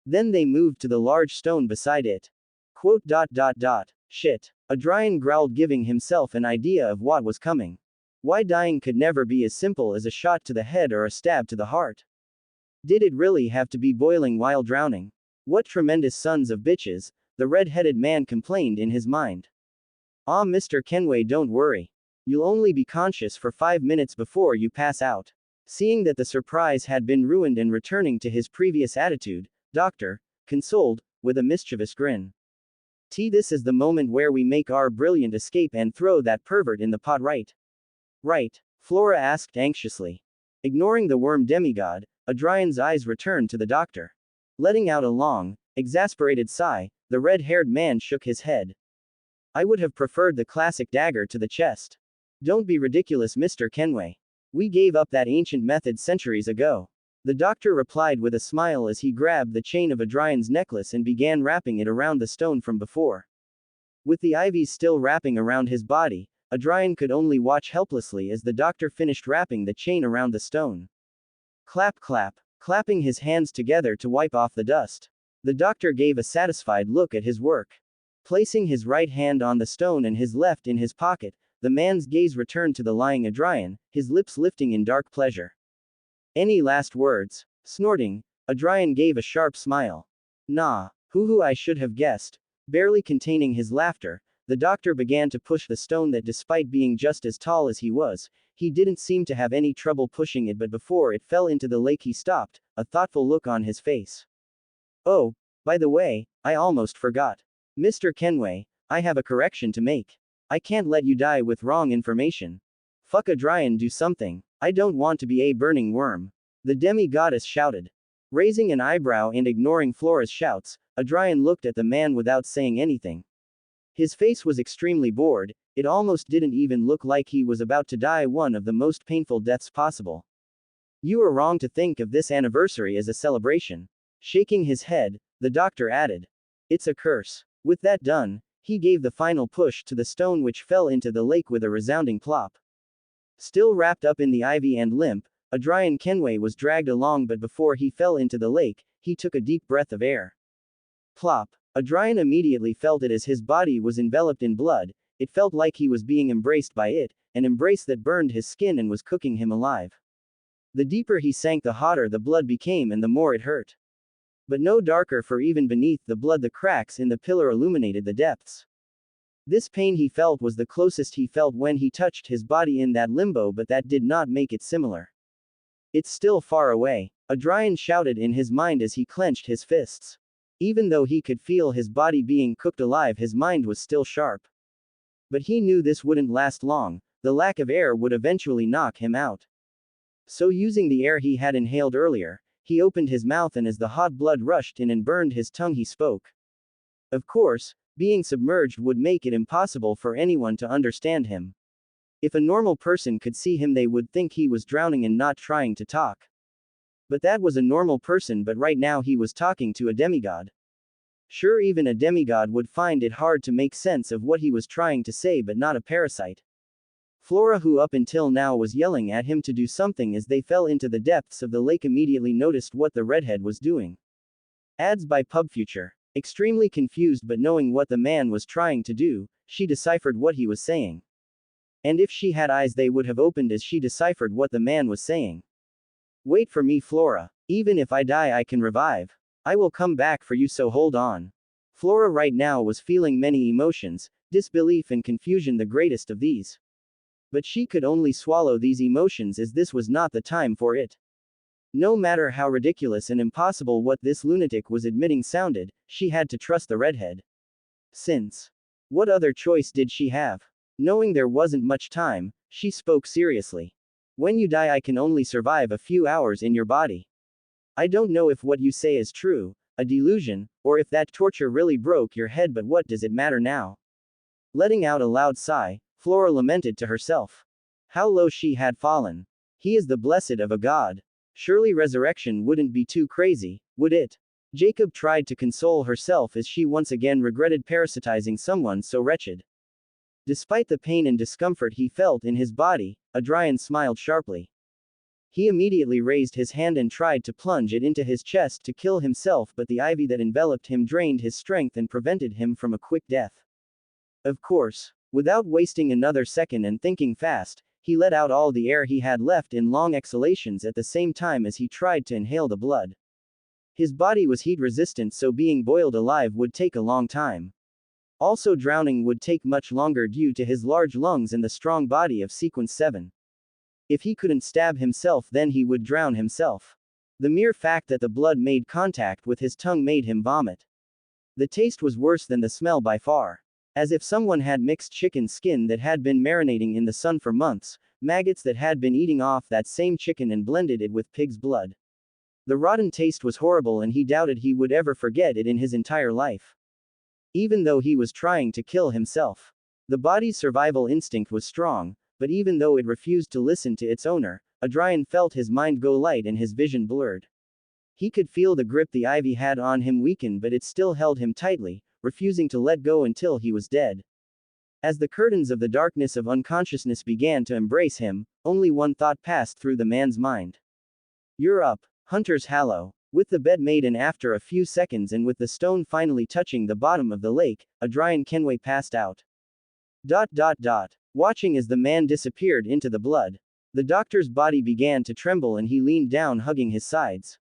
Then they moved to the large stone beside it. Quote. Shit. Adrian growled, giving himself an idea of what was coming. Why dying could never be as simple as a shot to the head or a stab to the heart. Did it really have to be boiling while drowning? What tremendous sons of bitches, the red-headed man complained in his mind. Ah, Mr. Kenway, don't worry. You'll only be conscious for 5 minutes before you pass out. Seeing that the surprise had been ruined and returning to his previous attitude, Doctor consoled, with a mischievous grin. This is the moment where we make our brilliant escape and throw that pervert in the pot, right? Right, Flora asked anxiously. Ignoring the worm demigod, Adrian's eyes returned to the doctor. Letting out a long, exasperated sigh, the red-haired man shook his head. I would have preferred the classic dagger to the chest. Don't be ridiculous, Mr. Kenway. We gave up that ancient method centuries ago. The doctor replied with a smile as he grabbed the chain of Adrian's necklace and began wrapping it around the stone from before. With the ivies still wrapping around his body, Adrian could only watch helplessly as the doctor finished wrapping the chain around the stone. Clap, clap. Clapping his hands together to wipe off the dust. The doctor gave a satisfied look at his work. Placing his right hand on the stone and his left in his pocket, the man's gaze returned to the lying Adrian, his lips lifting in dark pleasure. Any last words? Snorting, Adrian gave a sharp smile. Nah, hoo-hoo, I should have guessed. Barely containing his laughter, the doctor began to push the stone that, despite being just as tall as he was, he didn't seem to have any trouble pushing it, but before it fell into the lake he stopped, a thoughtful look on his face. Oh, by the way, I almost forgot. Mr. Kenway, I have a correction to make. I can't let you die with wrong information. Fuck Adrian, do something. I don't want to be a burning worm. The demi-goddess shouted. Raising an eyebrow and ignoring Flora's shouts, Adrian looked at the man without saying anything. His face was extremely bored, it almost didn't even look like he was about to die one of the most painful deaths possible. You are wrong to think of this anniversary as a celebration. Shaking his head, the doctor added. It's a curse. With that done, he gave the final push to the stone which fell into the lake with a resounding plop. Still wrapped up in the ivy and limp, Adrian Kenway was dragged along, but before he fell into the lake, he took a deep breath of air. Plop. Adrian immediately felt it as his body was enveloped in blood. It felt like he was being embraced by it, an embrace that burned his skin and was cooking him alive. The deeper he sank, the hotter the blood became and the more it hurt. But no darker, for even beneath the blood the cracks in the pillar illuminated the depths. This pain he felt was the closest he felt when he touched his body in that limbo, but that did not make it similar. It's still far away, Adrian shouted in his mind as he clenched his fists. Even though he could feel his body being cooked alive, his mind was still sharp. But he knew this wouldn't last long, the lack of air would eventually knock him out. So using the air he had inhaled earlier, he opened his mouth, and as the hot blood rushed in and burned his tongue, he spoke. Of course, being submerged would make it impossible for anyone to understand him. If a normal person could see him, they would think he was drowning and not trying to talk. But that was a normal person, but right now he was talking to a demigod. Sure, even a demigod would find it hard to make sense of what he was trying to say, but not a parasite. Flora, who up until now was yelling at him to do something as they fell into the depths of the lake, immediately noticed what the redhead was doing. Ads by PubFuture. Extremely confused but knowing what the man was trying to do, she deciphered what he was saying. And if she had eyes, they would have opened as she deciphered what the man was saying. Wait for me, Flora. Even if I die, I can revive. I will come back for you, so hold on. Flora right now was feeling many emotions, disbelief and confusion the greatest of these. But she could only swallow these emotions, as this was not the time for it. No matter how ridiculous and impossible what this lunatic was admitting sounded, she had to trust the redhead. Since. What other choice did she have? Knowing there wasn't much time, she spoke seriously. When you die, I can only survive a few hours in your body. I don't know if what you say is true, a delusion, or if that torture really broke your head, but what does it matter now? Letting out a loud sigh, Flora lamented to herself. How low she had fallen. He is the blessed of a god. Surely resurrection wouldn't be too crazy, would it? Jacob tried to console herself as she once again regretted parasitizing someone so wretched. Despite the pain and discomfort he felt in his body, Adrian smiled sharply. He immediately raised his hand and tried to plunge it into his chest to kill himself, but the ivy that enveloped him drained his strength and prevented him from a quick death. Of course, without wasting another second and thinking fast, he let out all the air he had left in long exhalations at the same time as he tried to inhale the blood. His body was heat resistant, so being boiled alive would take a long time. Also, drowning would take much longer due to his large lungs and the strong body of Sequence 7. If he couldn't stab himself, then he would drown himself. The mere fact that the blood made contact with his tongue made him vomit. The taste was worse than the smell by far. As if someone had mixed chicken skin that had been marinating in the sun for months, maggots that had been eating off that same chicken, and blended it with pig's blood. The rotten taste was horrible, and he doubted he would ever forget it in his entire life. Even though he was trying to kill himself. The body's survival instinct was strong, but even though it refused to listen to its owner, Adrian felt his mind go light and his vision blurred. He could feel the grip the ivy had on him weaken, but it still held him tightly, refusing to let go until he was dead. As the curtains of the darkness of unconsciousness began to embrace him, only one thought passed through the man's mind. You're up, Hunter's Hallow. With the bed made and after a few seconds and with the stone finally touching the bottom of the lake, Adrian Kenway passed out. Watching as the man disappeared into the blood. The doctor's body began to tremble and he leaned down, hugging his sides.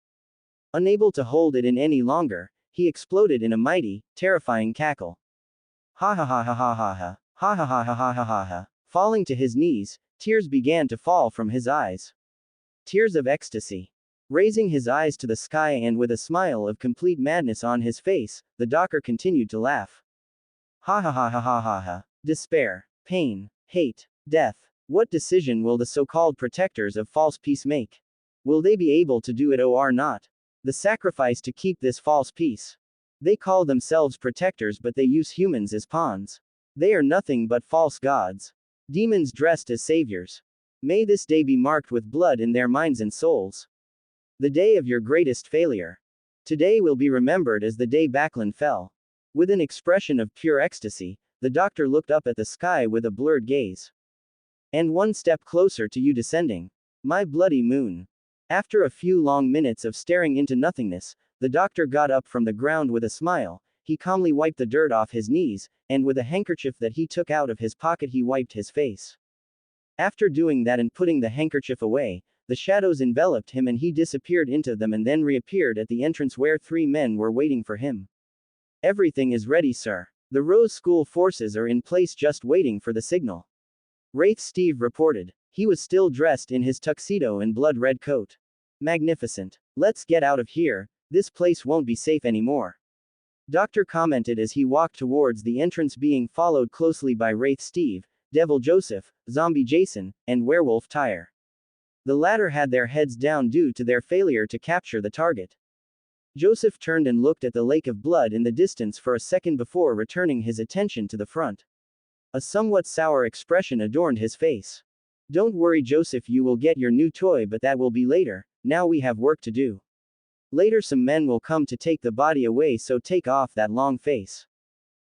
Unable to hold it in any longer, he exploded in a mighty, terrifying cackle. Ha ha ha ha ha ha ha, ha ha ha ha ha ha ha ha. Falling to his knees, tears began to fall from his eyes. Tears of ecstasy. Raising his eyes to the sky and with a smile of complete madness on his face, the doctor continued to laugh. Ha ha ha ha ha ha ha. Despair, pain, hate, death. What decision will the so-called protectors of false peace make? Will they be able to do it or not? The sacrifice to keep this false peace. They call themselves protectors, but they use humans as pawns. They are nothing but false gods. Demons dressed as saviors. May this day be marked with blood in their minds and souls. The day of your greatest failure. Today will be remembered as the day Backlund fell. With an expression of pure ecstasy, the doctor looked up at the sky with a blurred gaze. And one step closer to you descending. My bloody moon. After a few long minutes of staring into nothingness, the doctor got up from the ground with a smile. He calmly wiped the dirt off his knees, and with a handkerchief that he took out of his pocket he wiped his face. After doing that and putting the handkerchief away, the shadows enveloped him and he disappeared into them and then reappeared at the entrance where 3 men were waiting for him. Everything is ready, sir. The Rose School forces are in place just waiting for the signal. Wraith Steve reported. He was still dressed in his tuxedo and blood-red coat. Magnificent. Let's get out of here, this place won't be safe anymore. Doctor commented as he walked towards the entrance, being followed closely by Wraith Steve, Devil Joseph, Zombie Jason, and Werewolf Tyre. The latter had their heads down due to their failure to capture the target. Joseph turned and looked at the lake of blood in the distance for a second before returning his attention to the front. A somewhat sour expression adorned his face. Don't worry, Joseph, you will get your new toy, but that will be later. Now we have work to do. Later some men will come to take the body away, so take off that long face.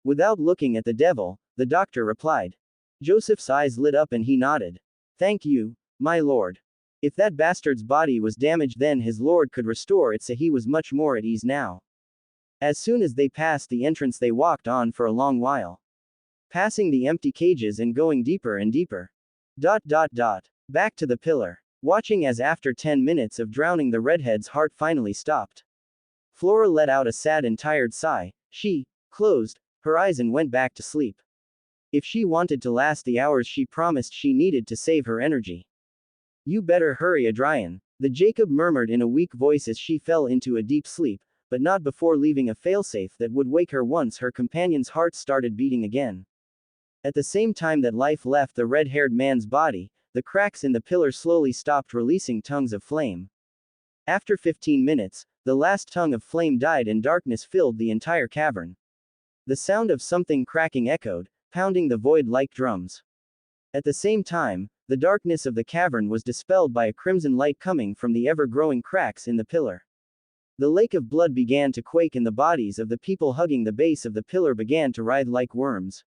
Without looking at the devil, the doctor replied. Joseph's eyes lit up and he nodded. Thank you, my lord. If that bastard's body was damaged, then his lord could restore it, so he was much more at ease now. As soon as they passed the entrance they walked on for a long while. Passing the empty cages and going deeper and deeper. Back to the pillar. Watching as after 10 minutes of drowning the redhead's heart finally stopped. Flora let out a sad and tired sigh. She closed her eyes and went back to sleep. If she wanted to last the hours she promised, she needed to save her energy. You better hurry, Adrian, the Jacob murmured in a weak voice as she fell into a deep sleep, but not before leaving a failsafe that would wake her once her companion's heart started beating again. At the same time that life left the red-haired man's body, the cracks in the pillar slowly stopped releasing tongues of flame. After 15 minutes, the last tongue of flame died and darkness filled the entire cavern. The sound of something cracking echoed, pounding the void like drums. At the same time, the darkness of the cavern was dispelled by a crimson light coming from the ever-growing cracks in the pillar. The lake of blood began to quake and the bodies of the people hugging the base of the pillar began to writhe like worms.